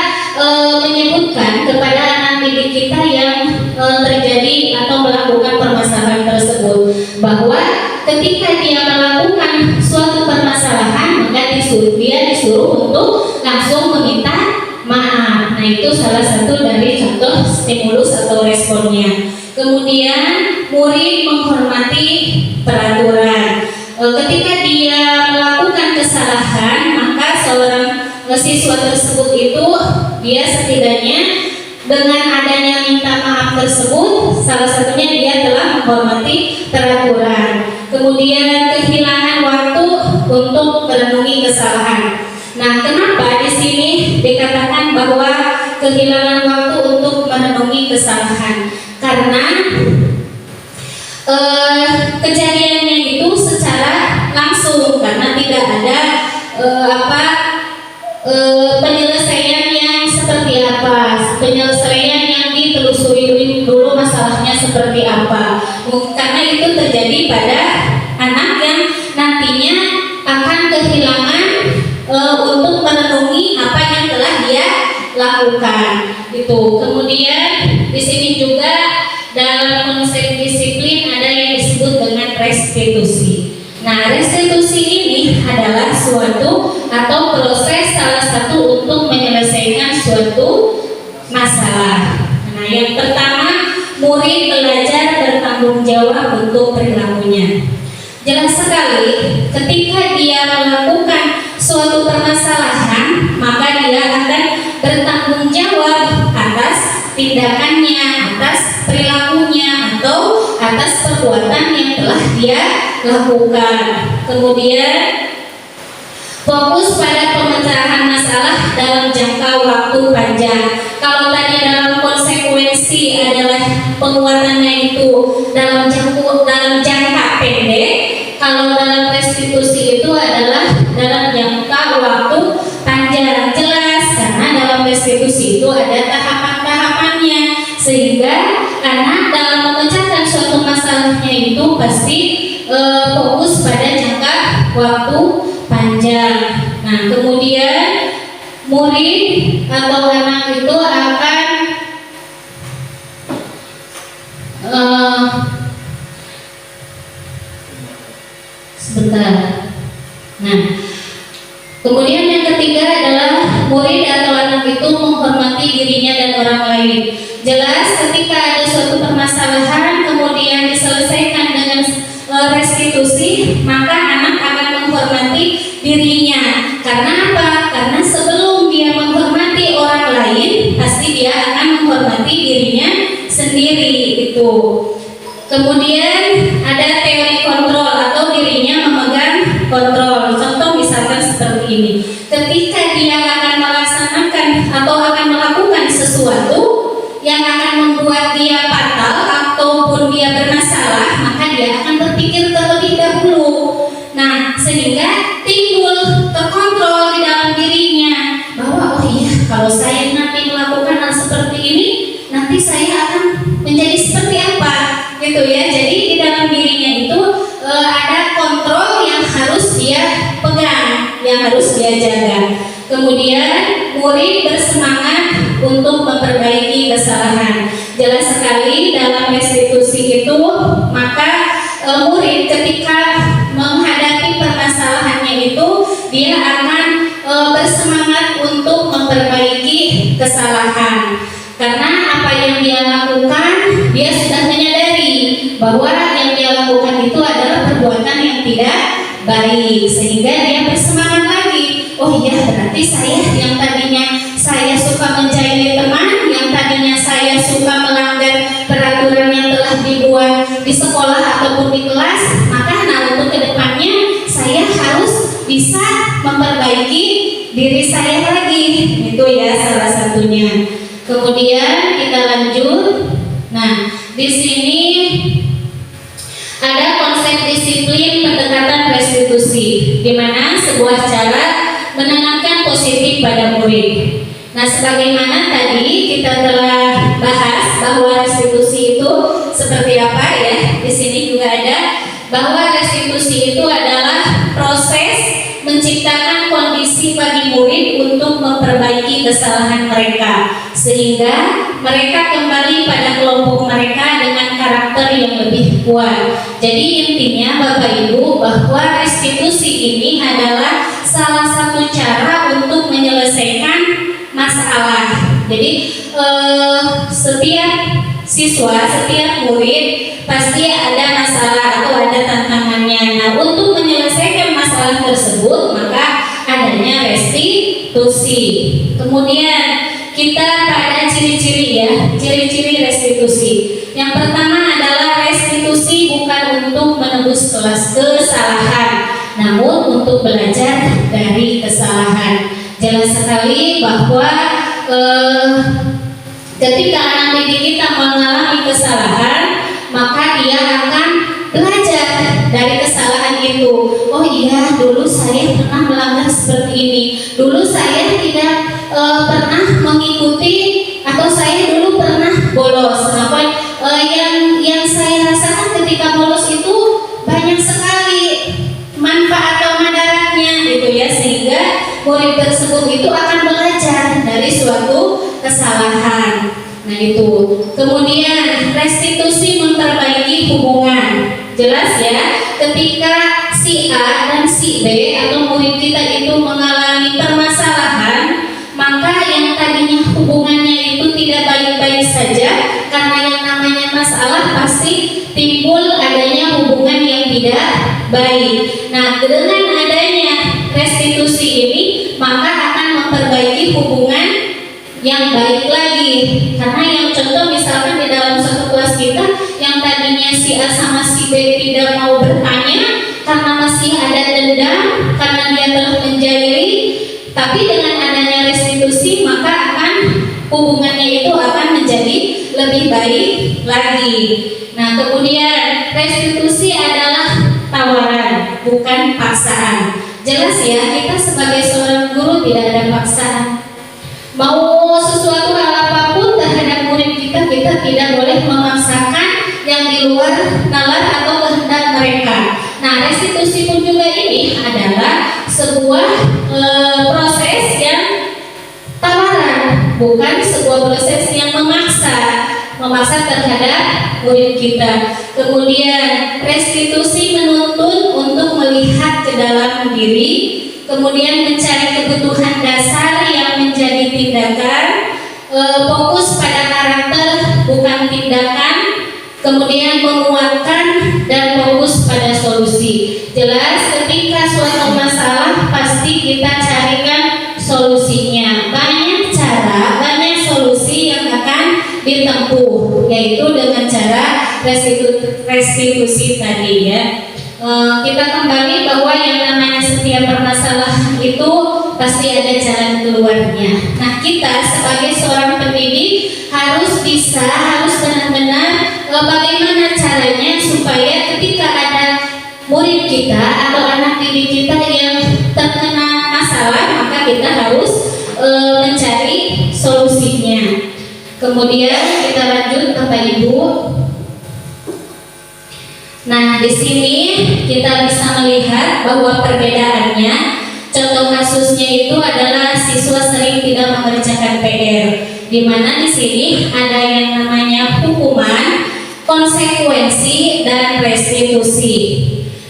menyebutkan kepada anak didik kita yang terjadi atau melakukan permasalahan tersebut bahwa ketika dia melakukan suatu permasalahan, maka dia disuruh untuk langsung meminta maaf. Nah, itu salah satu dari contoh stimulus atau responnya. Kemudian murid menghormati peraturan. Ketika dia melakukan kesalahan, maka seorang siswa tersebut itu dia setidaknya dengan adanya minta maaf tersebut, salah satunya dia telah menghormati peraturan. Kemudian kehilangan waktu untuk merenungi kesalahan. Nah, kenapa di sini dikatakan bahwa kehilangan waktu untuk merenungi kesalahan? Karena kejadiannya itu secara langsung, karena tidak ada penyelesaian yang seperti apa, penyelesaian yang ditelusuri dulu masalahnya seperti apa. Karena itu terjadi pada anak yang nantinya akan kehilangan untuk merenungi apa yang telah dia lakukan. Itu. Kemudian di sini juga dalam konsep disiplin ada yang disebut dengan restitusi. Nah, restitusi ini adalah suatu atau proses salah satu untuk menyelesaikan suatu masalah. Nah, yang pertama, murid belajar bertanggung jawab untuk perilakunya. Jelas sekali, ketika dia melakukan suatu permasalahan, maka dia akan bertanggung jawab atas tindakannya, atas perilakunya, atau atas perbuatan yang telah dia lakukan. Kemudian fokus pada pemecahan masalah dalam jangka waktu panjang. Kalau tadi dalam konsekuensi adalah penguatannya itu dalam jangka pendek, kalau dalam restitusi itu adalah dalam jangka waktu panjang. Jelas, karena dalam restitusi itu ada tahapan-tahapannya, sehingga anak dalam memecahkan suatu masalahnya itu pasti fokus pada jangka waktu panjang. Nah, kemudian murid atau anak itu akan sebentar. Nah, kemudian yang ketiga adalah murid atau anak itu menghormati dirinya dan orang lain. Jelas, ketika ada suatu permasalahan kemudian diselesaikan dengan restitusi, maka anak akan menghormati dirinya. Karena apa? Karena sebelum dia menghormati orang lain, pasti dia akan menghormati dirinya sendiri itu. Kemudian ada teori kontrol atau dirinya memegang kontrol. Contoh misalkan seperti ini. Ketika dia akan melaksanakan atau akan melakukan sesuatu yang akan membuat dia fatal ataupun dia bermasalah, maka dia akan berpikir terlebih dahulu. Nah, sehingga timbul terkontrol di dalam dirinya bahwa oh iya, kalau saya nanti melakukan hal seperti ini, nanti saya akan menjadi seperti apa, gitu ya. Jadi di dalam dirinya itu ada kontrol yang harus dia pegang, yang harus dia jaga. Kemudian murid bersemangat untuk memperbaiki kesalahan. Jelas sekali dalam restitusi itu, maka murid ketika menghadapi permasalahannya itu, dia akan bersemangat untuk memperbaiki kesalahan. Karena apa yang dia lakukan, dia sudah menyadari bahwa yang dia lakukan itu adalah perbuatan yang tidak baik, sehingga dia bersemangat lagi. Oh iya, berarti saya yang tadinya saya suka menjahili teman, yang tadinya saya suka melanggar peraturan yang telah dibuat di sekolah ataupun di kelas, maka untuk kedepannya saya harus bisa memperbaiki diri saya lagi. Itu ya salah satunya. Kemudian kita lanjut. Nah, di sini ada konsep disiplin pendekatan restitusi, di mana sebuah cara menanamkan positif pada murid. Nah, sebagaimana tadi kita telah bahas bahwa restitusi itu seperti apa ya. Di sini juga ada bahwa restitusi itu adalah proses menciptakan kondisi bagi murid untuk memperbaiki kesalahan mereka, sehingga mereka kembali pada kelompok mereka dengan karakter yang lebih kuat. Jadi intinya Bapak Ibu, bahwa restitusi ini adalah salah satu cara untuk menyelesaikan masalah. Jadi setiap siswa, setiap murid pasti ada masalah atau ada tantangannya. Nah, untuk menyelesaikan masalah tersebut, maka adanya restitusi. Kemudian kita pada ciri-ciri ya, ciri-ciri restitusi. Yang pertama adalah restitusi bukan untuk menebus kesalahan, namun untuk belajar dari kesalahan. Jelas sekali bahwa ketika anak didik kita mengalami kesalahan, maka dia akan belajar dari kesalahan itu. Oh iya, dulu saya pernah melanggar seperti ini. Dulu saya tidak pernah mengikuti, atau saya dulu pernah bolos. Yang saya rasakan ketika bolos itu banyak sekali manfaat atau madaratnya, gitu ya, sehingga murid tersebut itu akan belajar dari suatu kesalahan. Nah itu. Kemudian restitusi memperbaiki hubungan. Jelas ya, ketika si A dan si B atau murid kita itu mengalami permasalahan, maka yang tadinya hubungannya itu tidak baik-baik saja, karena yang namanya masalah pasti timbul adanya hubungan yang tidak baik. Nah, dengan adanya restitusi ini, maka akan memperbaiki hubungan yang baik lagi. Karena yang contoh misalkan di dalam satu kelas kita, yang tadinya si A sama si B tidak mau bertanya karena masih ada dendam, karena dia telah menjahili, tapi dengan adanya restitusi, maka akan hubungannya itu akan menjadi lebih baik lagi. Nah, kemudian restitusi adalah tawaran, bukan paksaan. Jelas ya, kita sebagai seorang guru tidak ada paksaan. Mau sesuatu hal apapun terhadap murid kita, kita tidak boleh memaksakan yang di luar nalar atau kehendak mereka. Nah, restitusi pun juga ini adalah sebuah proses yang tawaran, bukan sebuah proses yang memaksa terhadap murid kita. Kemudian restitusi menuntun untuk melihat ke dalam diri, kemudian mencari kebutuhan dasar yang menjadi tindakan, fokus pada karakter bukan tindakan, kemudian menguatkan dan fokus pada solusi. Jelas ketika suatu masalah pasti kita carikan solusinya. Banyak cara, banyak solusi yang akan ditempuh, yaitu yaitu dengan cara restitusi tadi ya. Kita kembali bahwa yang namanya setiap permasalahan itu pasti ada jalan keluarnya. Nah, kita sebagai seorang pendidik harus benar-benar bagaimana caranya supaya ketika ada murid kita atau anak didik kita yang terkena masalah, maka kita harus mencari solusinya. Kemudian kita lanjut Bapak Ibu. Nah, di sini kita bisa melihat bahwa perbedaannya, contoh kasusnya itu adalah siswa sering tidak mengerjakan PR, di mana di sini ada yang namanya hukuman, konsekuensi, dan restitusi.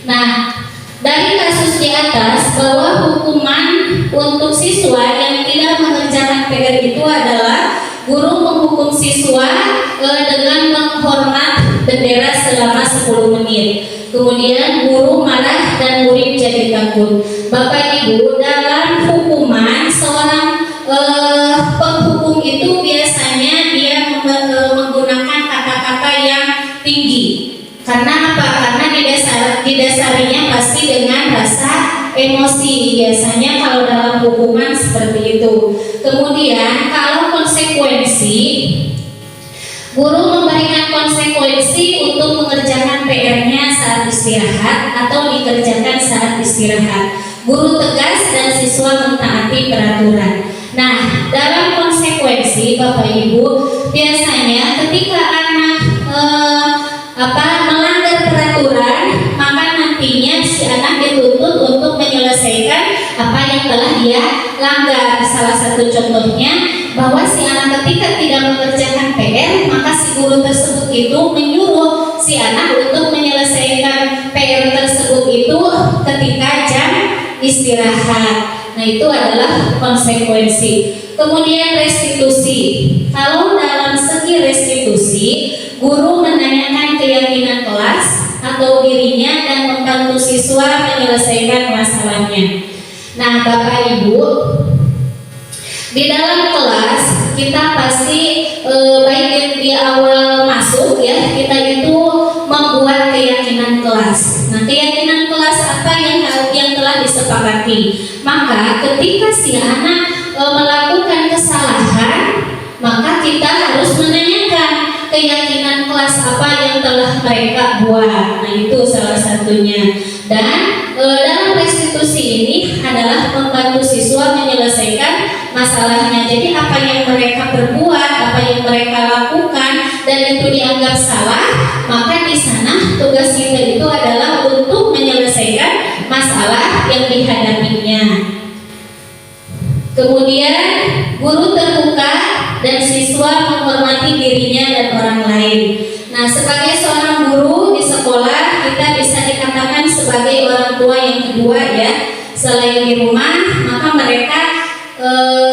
Nah, dari kasus di atas bahwa hukuman untuk siswa yang tidak mengerjakan PR itu adalah guru menghukum siswa dengan menghormat bendera selama 10 menit. Kemudian guru marah dan murid jadi takut. Bapak Ibu, dalam hukuman seorang penghukum itu biasanya dia menggunakan kata-kata yang tinggi. Karena apa? Karena didasarinya pasti dengan rasa emosi. Biasanya kalau dalam hukuman seperti itu. Kemudian kalau konsekuensi, guru memberikan konsekuensi untuk mengerjakan PR-nya saat istirahat atau dikerjakan saat istirahat. Guru tegas dan siswa mentaati peraturan. Nah, dalam konsekuensi Bapak Ibu, biasanya ketika anak melanggar peraturan, maka nantinya si anak dituntut untuk menyelesaikan apa yang telah dia langgar. Salah satu contohnya bahwa si anak ketika tidak mengerjakan PR, maka si guru tersebut itu menyuruh si anak untuk menyelesaikan PR tersebut itu ketika jam istirahat. Nah, itu adalah konsekuensi. Kemudian restitusi. Kalau dalam segi restitusi, guru menanyakan keyakinan kelas atau dirinya dan membantu siswa menyelesaikan masalahnya. Nah, Bapak Ibu, di dalam kelas kita pasti baik di awal masuk ya, kita itu membuat keyakinan kelas. Nah, keyakinan kelas apa yang telah disepakati. Maka ketika si anak melakukan kesalahan, maka kita harus menanyakan keyakinan kelas apa yang telah mereka buat. Nah, itu salah satunya. Dan dalam restitusi ini adalah membantu siswa menyelesaikan masalahnya. Jadi apa yang mereka perbuat, apa yang mereka lakukan dan itu dianggap salah, maka di sana tugas kita itu adalah untuk menyelesaikan masalah yang dihadapinya. Kemudian guru terbuka dan siswa menghormati dirinya dan orang lain. Nah, sebagai seorang guru di sekolah, kita bisa dikatakan sebagai orang tua yang kedua ya. Selain di rumah, maka mereka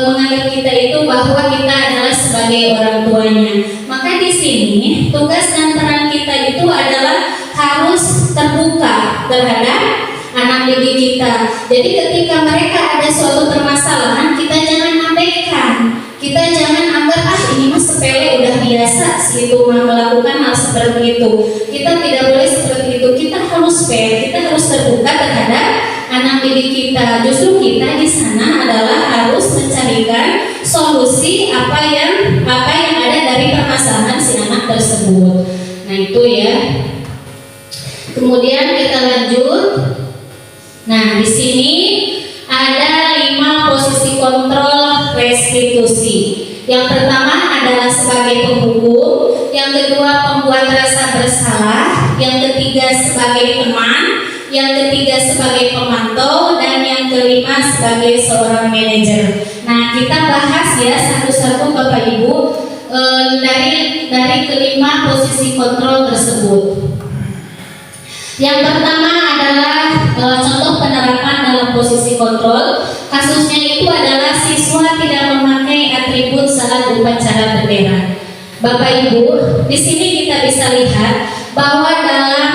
menganggap kita itu bahwa kita adalah sebagai orang tuanya. Maka di sini tugas dan peran kita itu adalah harus terbuka terhadap anak didik kita. Jadi ketika mereka ada suatu permasalahan, kita jangan abaikan. Kita jangan anggap ini mah sepele, udah biasa gitu melakukan hal seperti itu. Kita tidak boleh seperti itu. Kita harus fair, kita harus terbuka terhadap anak didik kita. Justru kita di sana adalah harus mencarikan solusi apa yang ada dari permasalahan si anak tersebut. Nah, itu ya. Kemudian kita lanjut. Nah, di sini ada 5 posisi kontrol restitusi. Yang pertama adalah sebagai penghukum, yang kedua pembuat rasa bersalah, yang ketiga sebagai teman, yang ketiga sebagai pemantau, dan yang kelima sebagai seorang manajer. Nah, kita bahas ya satu-satu Bapak Ibu dari kelima posisi kontrol tersebut. Yang pertama adalah contoh penerapan dalam posisi kontrol. Kasusnya itu adalah siswa tidak memakai atribut saat upacara bendera. Bapak Ibu, di sini kita bisa lihat bahwa dalam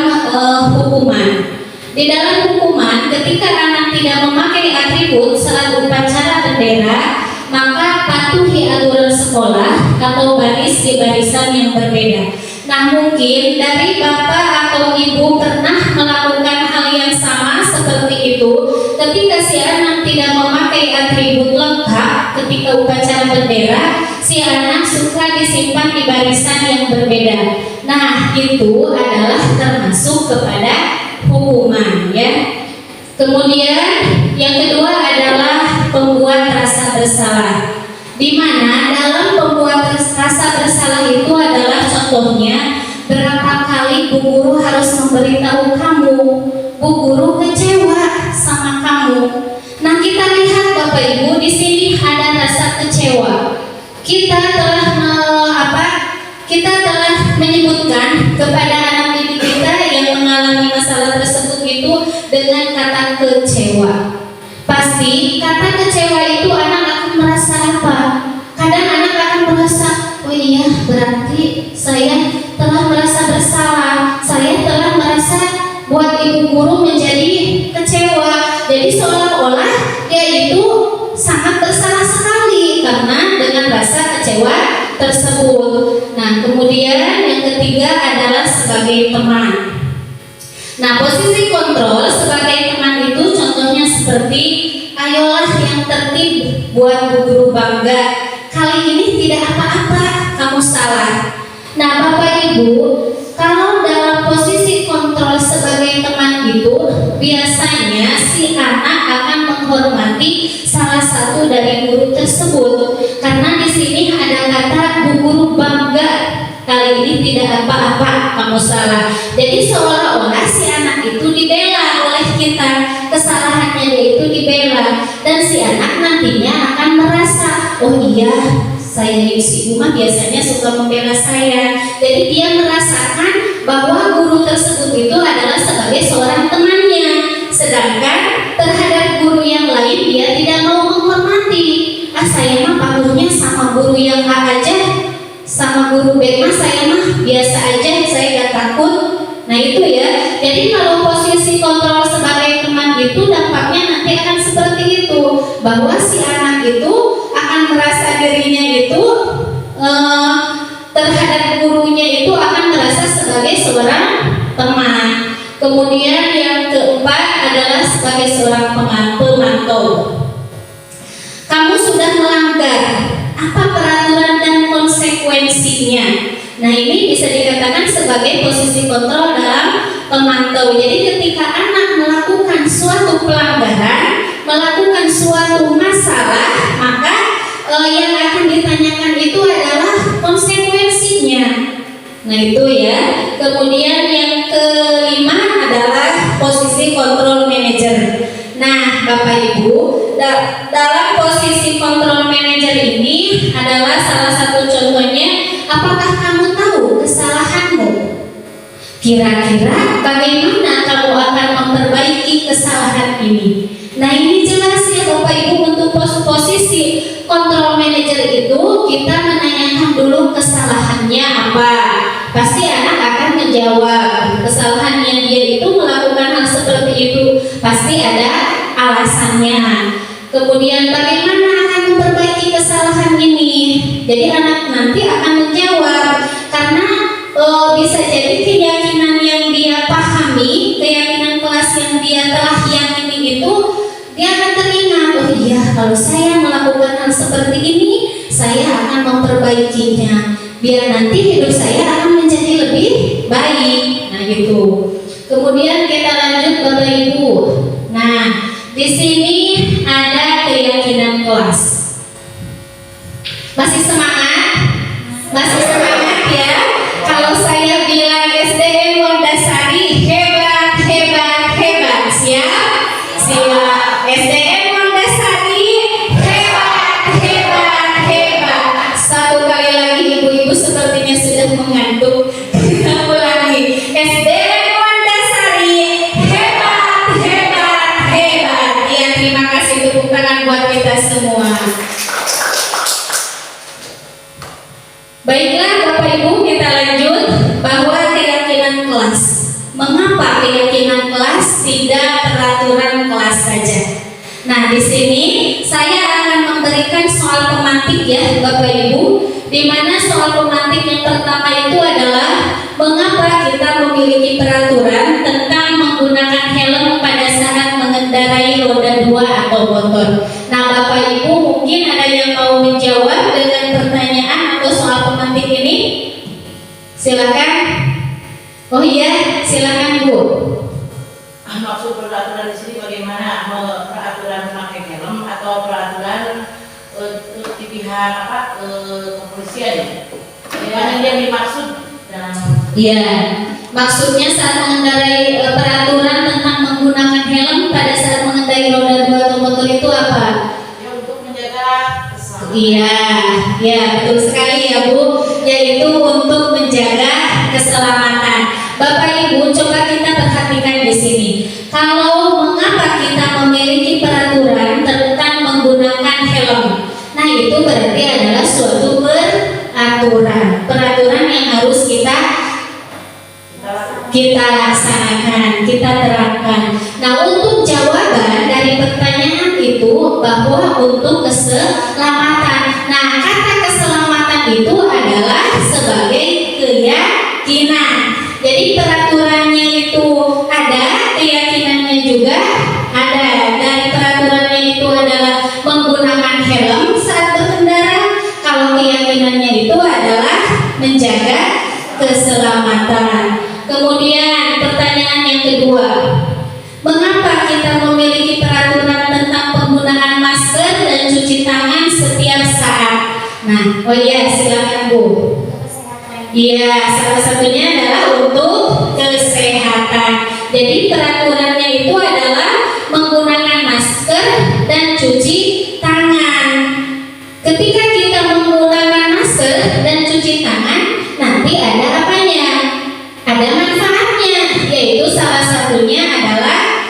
di dalam hukuman ketika anak tidak memakai atribut saat upacara bendera, maka patuhi aturan bersekolah atau baris di barisan yang berbeda. Nah, mungkin dari Bapak atau Ibu pernah melakukan hal yang sama seperti itu ketika si anak tidak memakai atribut lengkap ketika upacara bendera, si anak suka disimpan di barisan yang berbeda. Nah, itu adalah termasuk kepada hukuman, ya. Kemudian yang kedua adalah pembuat rasa bersalah, di mana dalam pembuat rasa bersalah itu adalah contohnya berapa kali Bu Guru harus memberitahu kamu, Bu Guru kecewa sama kamu. Nah, kita lihat Bapak Ibu di sini ada rasa kecewa. Kita telah menyebutkan kepada anak didik kita yang mengalami masalah tersebut itu dengan kata kecewa. Pasti kata kecewa itu anak akan merasa apa? Kadang anak akan merasa, oh iya, berarti saya telah merasa bersalah, saya telah merasa buat Ibu Guru menjadi kecewa. Jadi seolah-olah dia itu sangat bersalah sekali karena dengan rasa kecewa tersebut. Nah, kemudian yang ketiga adalah sebagai teman. Nah, posisi kontrol sebagai teman itu contohnya seperti, ayolah yang tertib buat Bu Guru bangga. Kali ini tidak apa-apa, kamu salah. Nah, Bapak Ibu, kalau dalam posisi kontrol sebagai teman itu, biasanya si anak akan menghormati salah satu dari guru tersebut. Karena di sini ada kata Bu Guru bangga. Kali ini tidak apa-apa, kamu salah. Jadi seolah-olah si anak itu dibela oleh kita, kesalahannya dia itu dibela, dan si anak nantinya akan merasa, oh iya, saya si Ibu mah biasanya suka membela saya. Jadi dia merasakan bahwa guru tersebut itu adalah sebagai seorang temannya, sedangkan terhadap guru yang lain dia tidak mau menghormati. Ah, saya mah patuhnya sama guru yang A aja, sama guru B mah saya mah biasa aja, saya gak takut. Nah itu ya. Jadi kalau posisi kontrol sebagai teman itu dampaknya nanti akan seperti itu, bahwa si anak itu akan merasa dirinya itu terhadap gurunya itu akan merasa sebagai seorang teman. Kemudian yang keempat adalah sebagai seorang pemantau. Kamu sudah melanggar, apa peraturan dan konsekuensinya? Nah, ini bisa dikatakan sebagai posisi kontrol dalam pemantau. Jadi ketika anak melakukan suatu pelanggaran, melakukan suatu masalah, maka yang akan ditanyakan itu adalah konsekuensinya. Nah itu ya. Kemudian yang kelima adalah posisi kontrol manajer. Nah, Bapak Ibu, dalam posisi kontrol manajer ini adalah salah satu contohnya. Apakah kamu tahu kesalahanmu? Kira-kira bagaimana kamu akan memperbaiki kesalahan ini? Nah, ini jelas ya Bapak Ibu, untuk posisi kontrol manajer itu kita menanyakan dulu kesalahannya apa. Pasti anak akan menjawab kesalahannya dia itu melakukan hal seperti itu, pasti ada alasannya. Kemudian bagaimana akan memperbaiki kesalahan ini? Jadi anak nanti akan menjawab, karena bisa jadi keyakinan yang dia pahami, keyakinan kelas yang dia telah yakini itu, dia akan teringat, oh iya, kalau saya melakukan hal seperti ini, saya akan memperbaikinya, biar nanti hidup saya akan menjadi lebih baik. Nah gitu. Kemudian kita lanjut Bapak Ibu. Nah, di sini ada keyakinan kelas. Masih semangat? Masih semangat ya? Kalau saya bilang SDN Wondasari hebat, hebat, hebat, siap? Siap. SDN Wondasari hebat, hebat, hebat. Satu kali lagi, ibu-ibu sepertinya sudah mengantuk. Kita ulangi. SDN Wondasari hebat, hebat, hebat. Ya, terima kasih, tepuk tangan buat kita semua. Baiklah Bapak Ibu, kita lanjut bahwa keyakinan kelas. Mengapa keyakinan kelas tidak peraturan kelas saja? Nah, di sini saya akan memberikan soal pemantik ya Bapak Ibu, di mana soal pemantik yang pertama itu adalah mengapa kita memiliki peraturan tentang menggunakan helm pada saat mengendarai roda 2 atau motor. Nah Bapak Ibu mungkin ada yang mau menjawab dengan pertanyaan atau soal pemantik ini? Silakan. Oh iya, silakan Bu. Maksud peraturan di sini bagaimana? Peraturan memakai helm atau peraturan di pihak kepolisian? Bagaimana yang dimaksud? Iya, maksudnya saat mengendarai peraturan tentang menggunakan helm pada saat mengendarai roda 2 atau motor itu apa? Ya, untuk menjaga keselamatan. Iya, ya betul sekali ya Bu, yaitu untuk menjaga keselamatan. Bapak Ibu, coba kita perhatikan di sini. Kalau mengapa kita memiliki peraturan tentang menggunakan helm, nah itu berarti adalah suatu peraturan yang harus kita laksanakan, kita terapkan. Nah, untuk jawaban dari pertanyaan itu bahwa untuk keselamatan. Nah, kata keselamatan itu adalah sebagai keyakinan. Jadi peraturannya itu ada, keyakinannya juga ada. Dari peraturannya itu adalah menggunakan helm saat berkendara. Kalau keyakinannya itu adalah menjaga keselamatan. Kemudian pertanyaan yang kedua, mengapa kita memiliki peraturan tentang penggunaan masker dan cuci tangan setiap saat? Nah, oh iya, silakan Bu. Iya, salah satunya adalah untuk kesehatan. Jadi peraturannya itu adalah menggunakan masker dan cuci tangan. Ketika kita menggunakan masker dan cuci tangan, nanti ada apanya? Ada manfaatnya, yaitu salah satunya adalah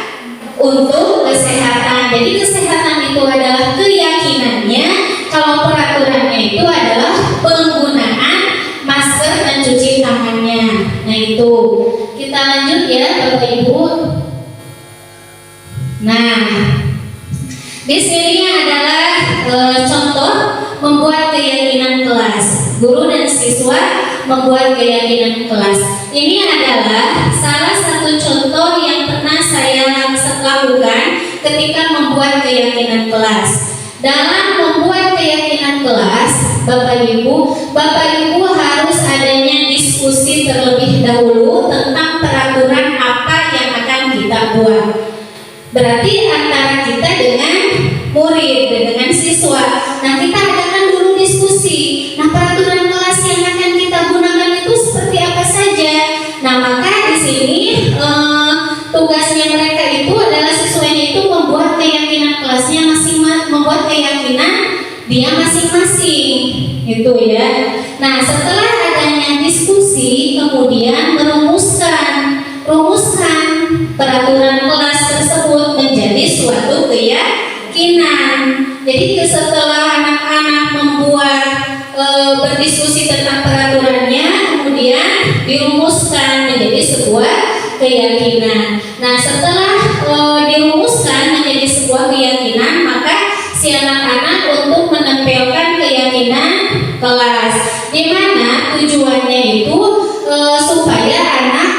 untuk kesehatan. Jadi kesehatan itu adalah keyakinannya, kalau peraturannya itu adalah penggunaan masker dan cuci tangannya. Nah itu, kita lanjut ya Bapak Ibu. Nah, di sini adalah contoh membuat keyakinan kelas. Guru dan siswa membuat keyakinan kelas. Ini adalah salah satu contoh yang pernah saya lakukan ketika membuat keyakinan kelas. Dalam membuat keyakinan kelas, Bapak Ibu harus adanya diskusi terlebih dahulu tentang peraturan apa yang akan kita buat. Berarti antara kita dengan murid, dengan siswa. Nah, kita adakan dulu diskusi. Nah, peraturan kelas yang akan kita gunakan itu seperti apa saja. Nah, maka di sini tugasnya mereka itu adalah siswanya itu membuat keyakinan kelasnya membuat keyakinan dia masing-masing, gitu ya. Nah, setelah adanya diskusi, kemudian merumuskan peraturan kelas tersebut menjadi suatu keyakinan. Jadi setelah anak-anak membuat berdiskusi tentang peraturannya, kemudian dirumuskan menjadi sebuah keyakinan. Nah, setelah dirumuskan menjadi sebuah keyakinan, maka si anak-anak untuk menempelkan keyakinan kelas, di mana tujuannya itu supaya anak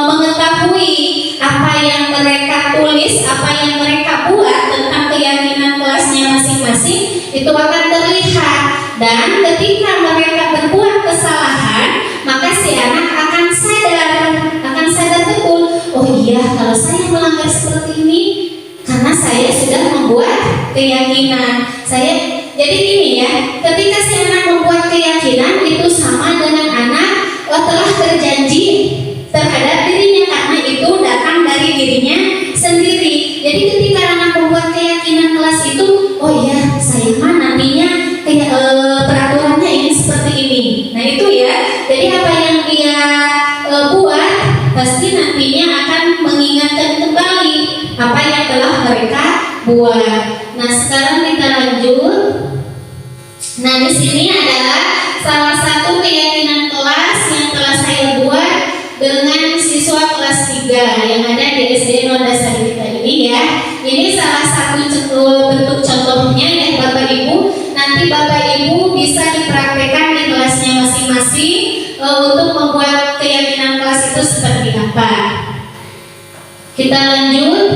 mengetahui apa yang mereka tulis, apa yang mereka buat tentang keyakinan kelasnya masing-masing itu akan terlihat, dan ketika mereka berbuat kesalahan, maka si anak akan sadar betul, oh iya, kalau saya melanggar seperti ini karena saya sudah membuat keyakinan saya. Jadi gini ya, ketika si anak membuat keyakinan itu sama dengan anak telah berjanji terhadap dirinya, karena itu datang dari dirinya sendiri. Jadi ketika anak membuat keyakinan kelas itu, oh iya, saya mah nantinya peraturannya ini seperti ini. Nah itu ya, jadi apa yang dia buat pasti nantinya akan mengingatkan kembali apa yang telah mereka buat. Nah sekarang kita lanjut. Nah di sini adalah salah satu keyakinan kelas yang telah saya buat dengan siswa kelas 3 yang ada di SD Nol Dasar kita ini ya. Ini salah satu bentuk contohnya ya Bapak Ibu. Nanti Bapak Ibu bisa dipraktekkan di kelasnya masing-masing untuk membuat keyakinan kelas itu seperti apa. Kita lanjut.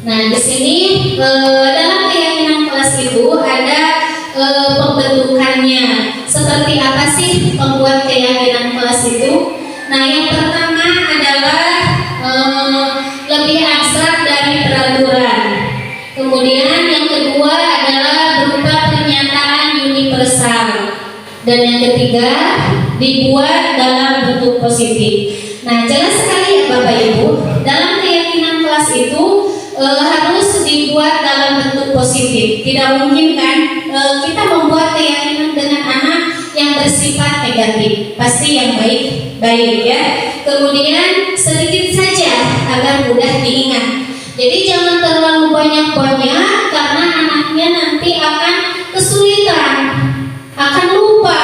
Nah, di sini dalam keyakinan kelas itu ada pembentukannya. Seperti apa sih membuat keyakinan kelas itu? Nah, yang pertama adalah lebih abstrak dari peraturan. Kemudian yang kedua adalah berupa pernyataan universal. Dan yang ketiga dibuat dalam bentuk positif. Nah, jelas sekali ya Bapak Ibu, dalam keyakinan kelas itu harus dibuat dalam bentuk positif. Tidak mungkin kan kita membuat keyakinan dengan anak yang bersifat negatif, pasti yang baik ya. Kemudian sedikit saja agar mudah diingat. Jadi jangan terlalu banyak-banyak karena anaknya nanti akan kesulitan, akan lupa.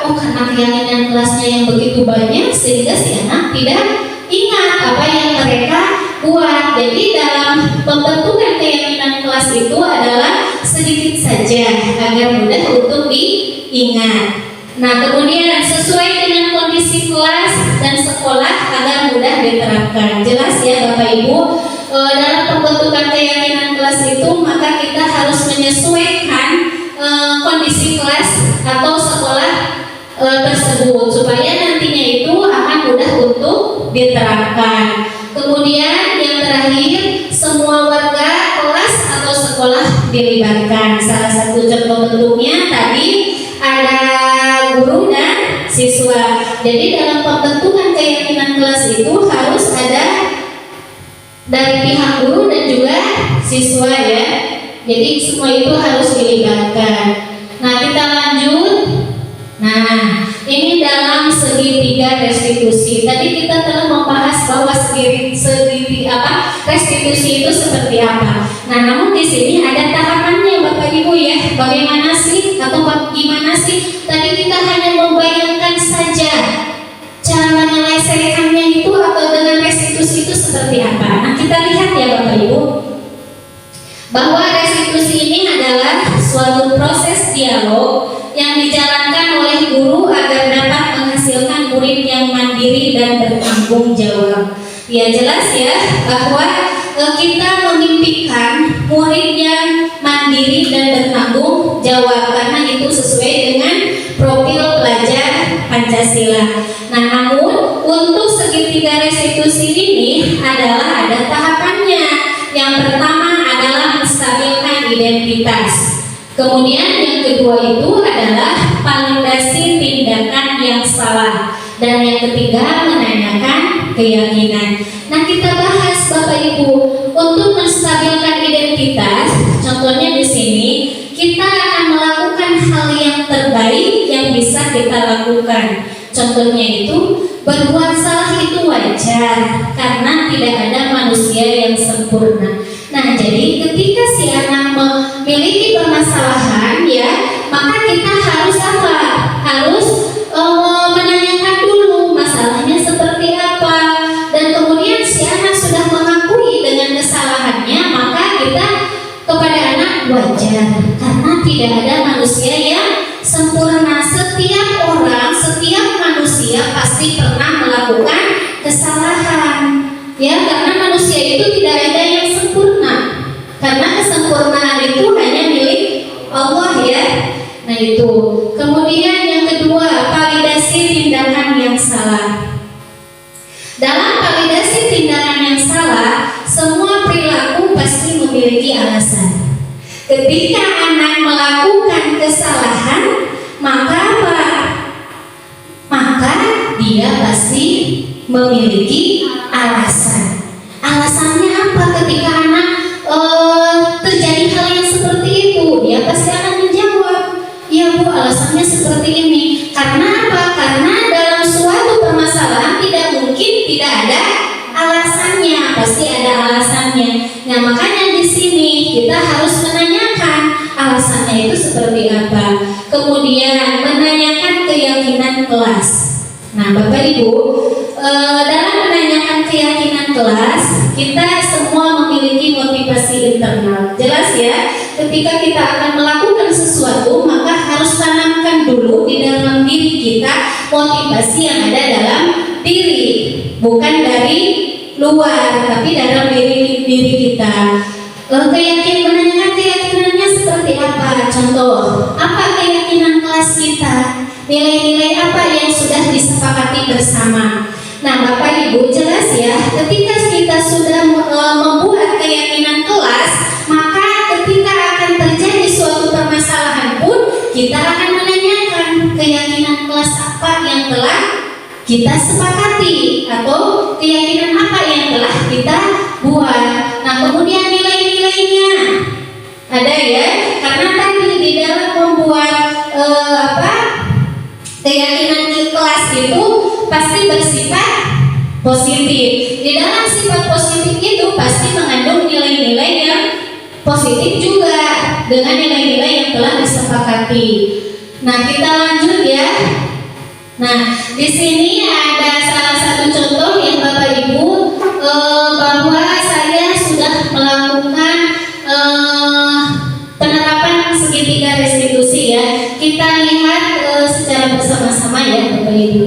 Oh, karena keyakinan kelasnya yang begitu banyak sehingga si anak tidak ingat apa yang mereka buat. Jadi dalam pembentukan keyakinan kelas itu adalah sedikit saja agar mudah untuk diingat. Nah, kemudian sesuai dengan kondisi kelas dan sekolah agar mudah diterapkan. Jelas ya Bapak Ibu, dalam pembentukan keyakinan kelas itu maka kita harus menyesuaikan kondisi kelas atau sekolah tersebut supaya nantinya itu akan mudah untuk diterapkan. Kemudian yang terakhir, semua warga kelas atau sekolah dilibatkan. Salah satu contoh bentuknya tadi ada guru dan siswa. Jadi dalam pembentukan keyakinan kelas itu harus ada dari pihak guru dan juga siswa ya. Jadi semua itu harus dilibatkan. Nah, kita lanjut. Nah, ini dalam segitiga restitusi. Tadi kita telah membahas bahwa restitusi itu seperti apa. Nah, namun di sini ada tahapannya Bapak Ibu ya. Bagaimana sih atau gimana sih? Tadi kita hanya membayangkan saja cara menyelesaikannya itu atau dengan restitusi itu seperti apa. Nah, kita lihat ya Bapak Ibu, bahwa restitusi ini adalah suatu proses dialog yang dijalankan oleh guru agar dapat menghasilkan murid yang mandiri dan bertanggung jawab. Ya, jelas ya bahwa kita memimpikan murid yang mandiri dan bertanggung jawab karena itu sesuai dengan profil pelajar Pancasila. Nah, namun untuk segitiga restitusi ini adalah ada tahapannya. Yang pertama adalah menstabilkan identitas. Kemudian yang kedua itu adalah validasi tindakan yang salah. Dan yang ketiga menanyakan keyakinan. Nah, kita bahas Bapak Ibu untuk menstabilkan identitas. Contohnya di sini kita akan melakukan hal yang terbaik yang bisa kita lakukan. Contohnya itu berbuat salah itu wajar karena tidak ada manusia yang sempurna. Nah, jadi ketika si anak memiliki permasalahan ya, maka kita harus apa? Harus menanyakan dulu masalahnya seperti apa. Dan kemudian si anak sudah mengakui dengan kesalahannya, maka kita kepada anak wajar karena tidak ada manusia yang sempurna. Setiap orang, setiap manusia pasti pernah melakukan kesalahan. Ya, karena manusia itu tidak ada yang sempurna. Karena kesempurnaan itu hanya milik Allah ya. Nah, itu. Kemudian yang kedua, validasi tindakan yang salah. Dalam validasi tindakan yang salah, semua perilaku pasti memiliki alasan. Ketika anak melakukan kesalahan, maka apa? Maka dia pasti memiliki alasan. Alasannya apa ketika anak terjadi hal yang seperti itu? Dia pasti akan menjawab, "Ya Bu, alasannya seperti ini." Karena apa? Karena dalam suatu permasalahan tidak mungkin tidak ada alasannya, pasti ada alasannya. Nah, makanya di sini kita harus menanyakan alasannya itu seperti apa. Kemudian menanyakan keyakinan kelas. Nah, Bapak Ibu, dalam menanyakan keyakinan kelas, kita semua memiliki memiliki motivasi internal. Jelas ya, ketika kita akan melakukan sesuatu, maka harus tanamkan dulu di dalam diri kita motivasi yang ada dalam diri, bukan dari luar, tapi dalam diri kita. Keyakinannya seperti apa? Contoh, apa keyakinan kelas kita? Nilai-nilai apa yang sudah disepakati bersama? Nah, Bapak Ibu jelas ya, ketika kita sudah membuat keyakinan kelas, maka ketika akan terjadi suatu permasalahan pun kita akan menanyakan keyakinan kelas apa yang telah kita sepakati atau keyakinan apa yang telah kita buat. Nah, kemudian nilai-nilainya ada ya, karena tadi di dalam membuat keyakinan di kelas itu pasti bersifat positif. Di dalam sifat positif itu pasti mengandung nilai-nilai yang positif juga dengan nilai-nilai yang telah disepakati. Nah, kita lanjut ya. Nah, di sini ada salah satu contoh yang Bapak Ibu bahwa saya sudah melakukan penerapan segitiga restitusi ya. Kita lihat secara bersama-sama ya Bapak Ibu.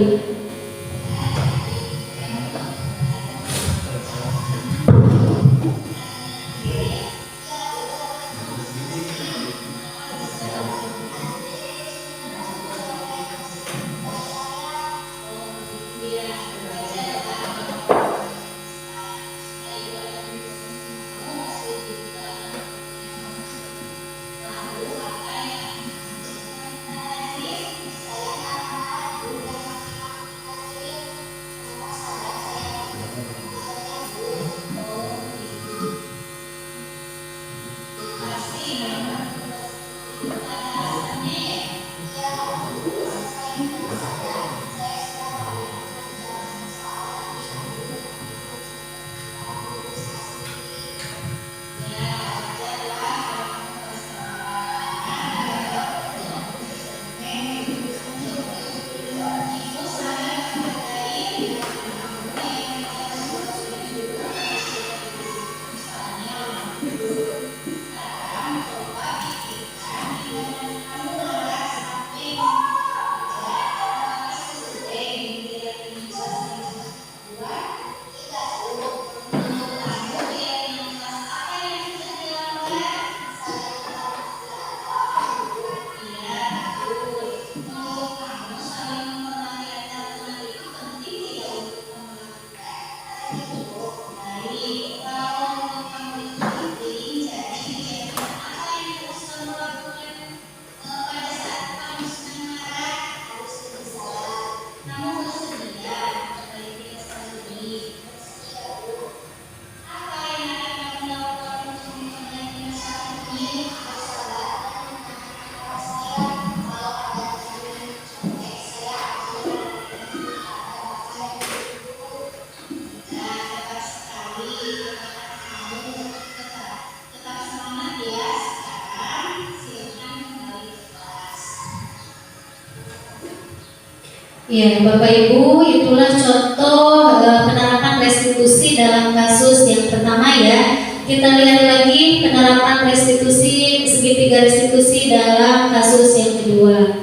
Ya, Bapak Ibu, itulah contoh penerapan restitusi dalam kasus yang pertama ya. Kita lihat lagi penerapan restitusi segitiga restitusi dalam kasus yang kedua.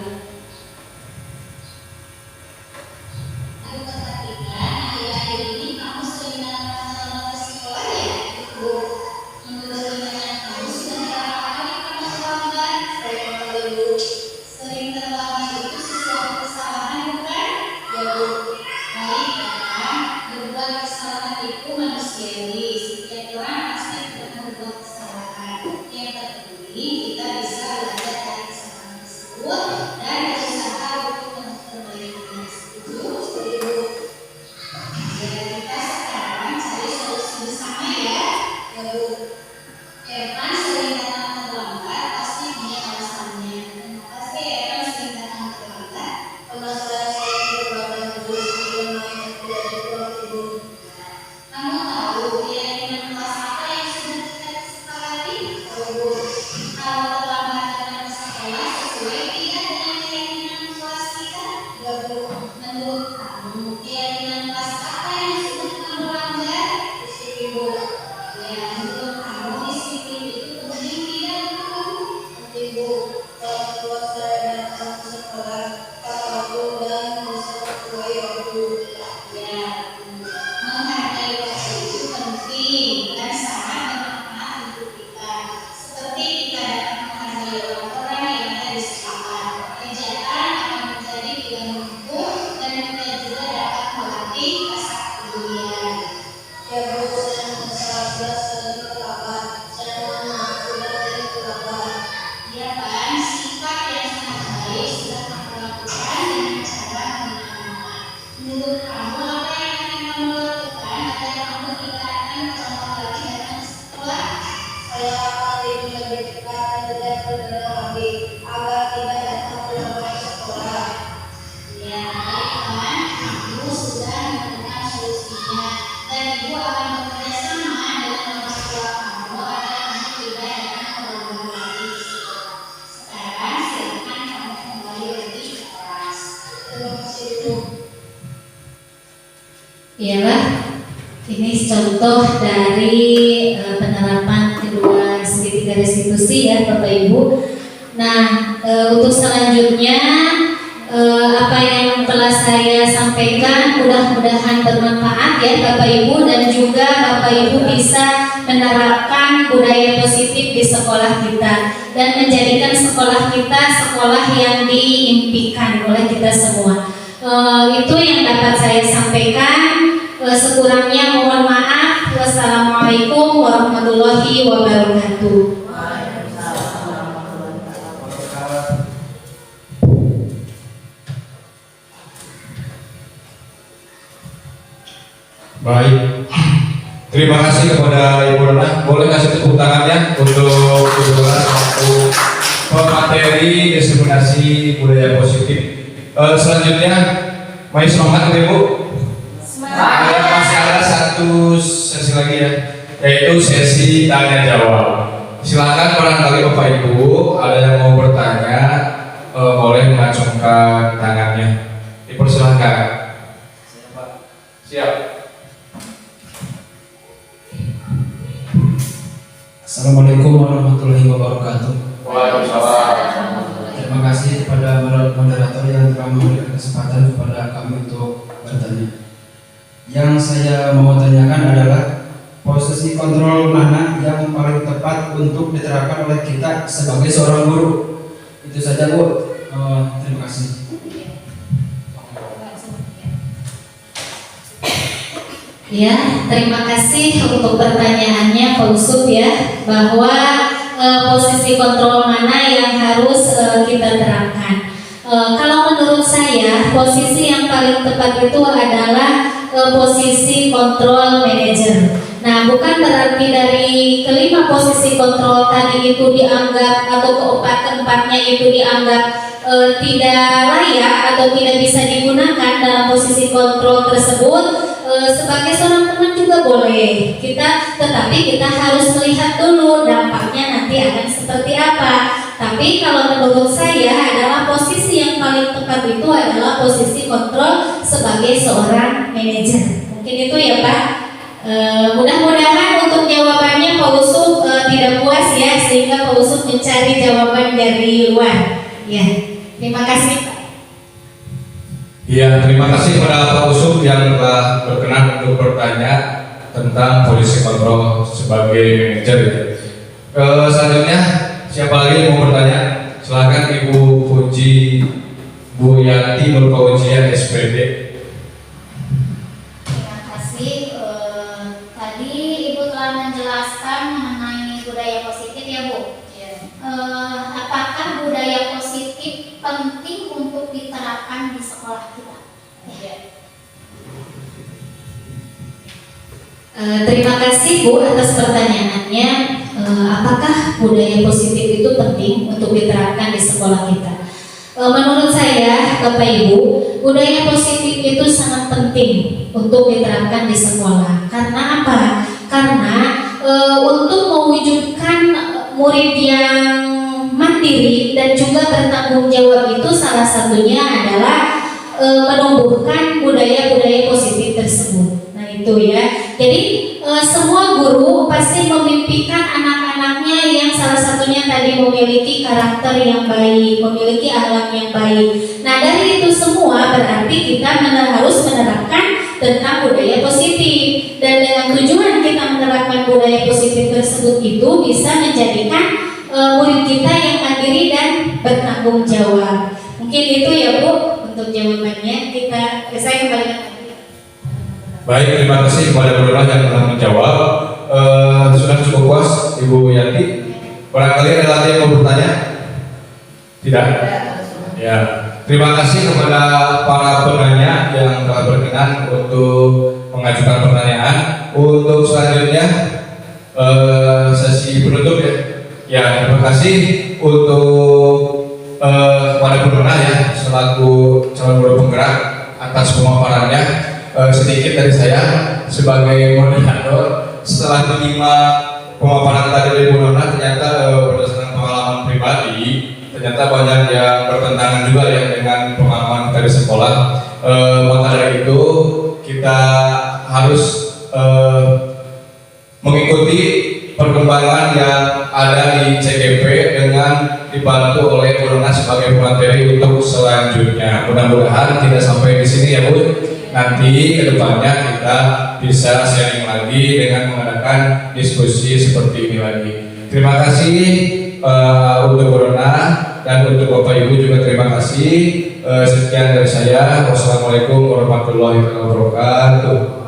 kamu apa yang akan kamu lakukan agar kamu tidak akan terulang lagi datang sekolah? Saya akan lebih dekat dan berdoa lagi agar tidak datang ulang lagi sekolah. Ya, baik teman, ibu sudah menemukan solusinya dan ibu akan bekerja sama dengan orang tua kamu agar kamu tidak datang terulang lagi di sekolah. Sekarang silakan kamu kembali lagi ke kelas. Terima kasih Bu. Iyalah, ini contoh dari penerapan kedua segitiga restitusi ya Bapak Ibu. Nah, untuk selanjutnya apa yang telah saya sampaikan mudah-mudahan bermanfaat ya Bapak Ibu, dan juga Bapak Ibu bisa menerapkan budaya positif di sekolah kita dan menjadikan sekolah kita sekolah yang diimpikan oleh kita semua. Itu yang dapat saya sampaikan. Sekurangnya mohon maaf. Wassalamualaikum warahmatullahi wabarakatuh. Baik, terima kasih kepada Ibu Rona. Boleh kasih tepuk tangannya untuk Ibu Rona selaku pemateri diseminasi budaya positif. Selanjutnya, mari semangat Ibu. Masih ada satu sesi lagi ya, yaitu sesi tanya jawab. Silakan barangkali Bapak Ibu ada yang mau bertanya, boleh mengacungkan tangannya. Dipersilahkan. Siap. Assalamualaikum warahmatullahi wabarakatuh. Waalaikumsalam. Terima kasih kepada moderator yang telah memberikan kesempatan kepada kami untuk bertanya. Yang saya mau tanyakan adalah posisi kontrol mana yang paling tepat untuk diterapkan oleh kita sebagai seorang guru. Itu saja Bu. Terima kasih. Ya, terima kasih untuk pertanyaannya Pak Usup ya, bahwa posisi kontrol mana yang harus kita terapkan. Kalau menurut saya posisi yang paling tepat itu adalah posisi kontrol manager. Nah, bukan berarti dari kelima posisi kontrol tadi itu dianggap atau keempatnya itu dianggap tidak layak atau tidak bisa digunakan dalam posisi kontrol tersebut. Sebagai seorang teman juga boleh tetapi kita harus melihat dulu dampaknya nanti akan seperti apa. Tapi kalau menurut saya adalah posisi yang paling tepat itu adalah posisi kontrol sebagai seorang manajer. Mungkin itu ya Pak. Mudah-mudahan untuk jawabannya Pak Usup tidak puas ya, sehingga Pak Usup mencari jawaban dari luar. Ya, terima kasih Pak. Ya, terima kasih kepada Pak Usup yang telah berkenan untuk bertanya tentang posisi kontrol sebagai manajer. Selanjutnya, siapa lagi yang mau bertanya? Silakan Ibu Puji Bu Yanti Nurkaujian SPD. Terima kasih. Tadi Ibu telah menjelaskan mengenai budaya positif ya Bu. Apakah budaya positif penting untuk diterapkan di sekolah kita? Terima kasih Bu atas pertanyaannya. Apakah budaya positif itu penting untuk diterapkan di sekolah kita? Menurut saya, Bapak Ibu, budaya positif itu sangat penting untuk diterapkan di sekolah. Karena apa? Karena untuk mewujudkan murid yang mandiri dan juga bertanggung jawab itu salah satunya adalah menumbuhkan budaya-budaya positif tersebut. Nah itu ya. Jadi semua guru pasti memimpikan anak-anaknya yang salah satunya tadi memiliki karakter yang baik, memiliki akhlak yang baik. Nah dari itu semua berarti kita harus menerapkan tentang budaya positif. Dan dengan tujuan kita menerapkan budaya positif tersebut itu bisa menjadikan murid kita yang mandiri dan bertanggung jawab. Mungkin itu ya Bu untuk jawabannya. Saya kembalikan lagi. Baik, terima kasih kepada Bu Rona yang telah menjawab. Sudah cukup puas Ibu Yanti. Barangkali ada lagi yang mau bertanya? Tidak. Ya, Terima kasih kepada para penanya yang telah berkenan untuk mengajukan pertanyaan. Untuk selanjutnya sesi penutup ya. Ya, terima kasih untuk kepada Bu Nona ya selaku calon guru penggerak atas pemaparannya. Sedikit dari saya sebagai moderator, setelah menerima pemaparan tadi dari Bu Nona, ternyata berdasarkan pengalaman pribadi ternyata banyak yang bertentangan juga ya dengan pengalaman dari sekolah. Maka dari itu kita harus mengikuti perkembangan yang ada di CGP dengan dibantu oleh Bu Nona sebagai pemateri untuk selanjutnya. Mudah-mudahan tidak sampai di sini ya Bu. Nanti kedepannya kita bisa sharing lagi dengan mengadakan diskusi seperti ini lagi. Terima kasih untuk Bu Nona dan untuk Bapak Ibu juga terima kasih. Sekian dari saya. Wassalamualaikum warahmatullahi wabarakatuh.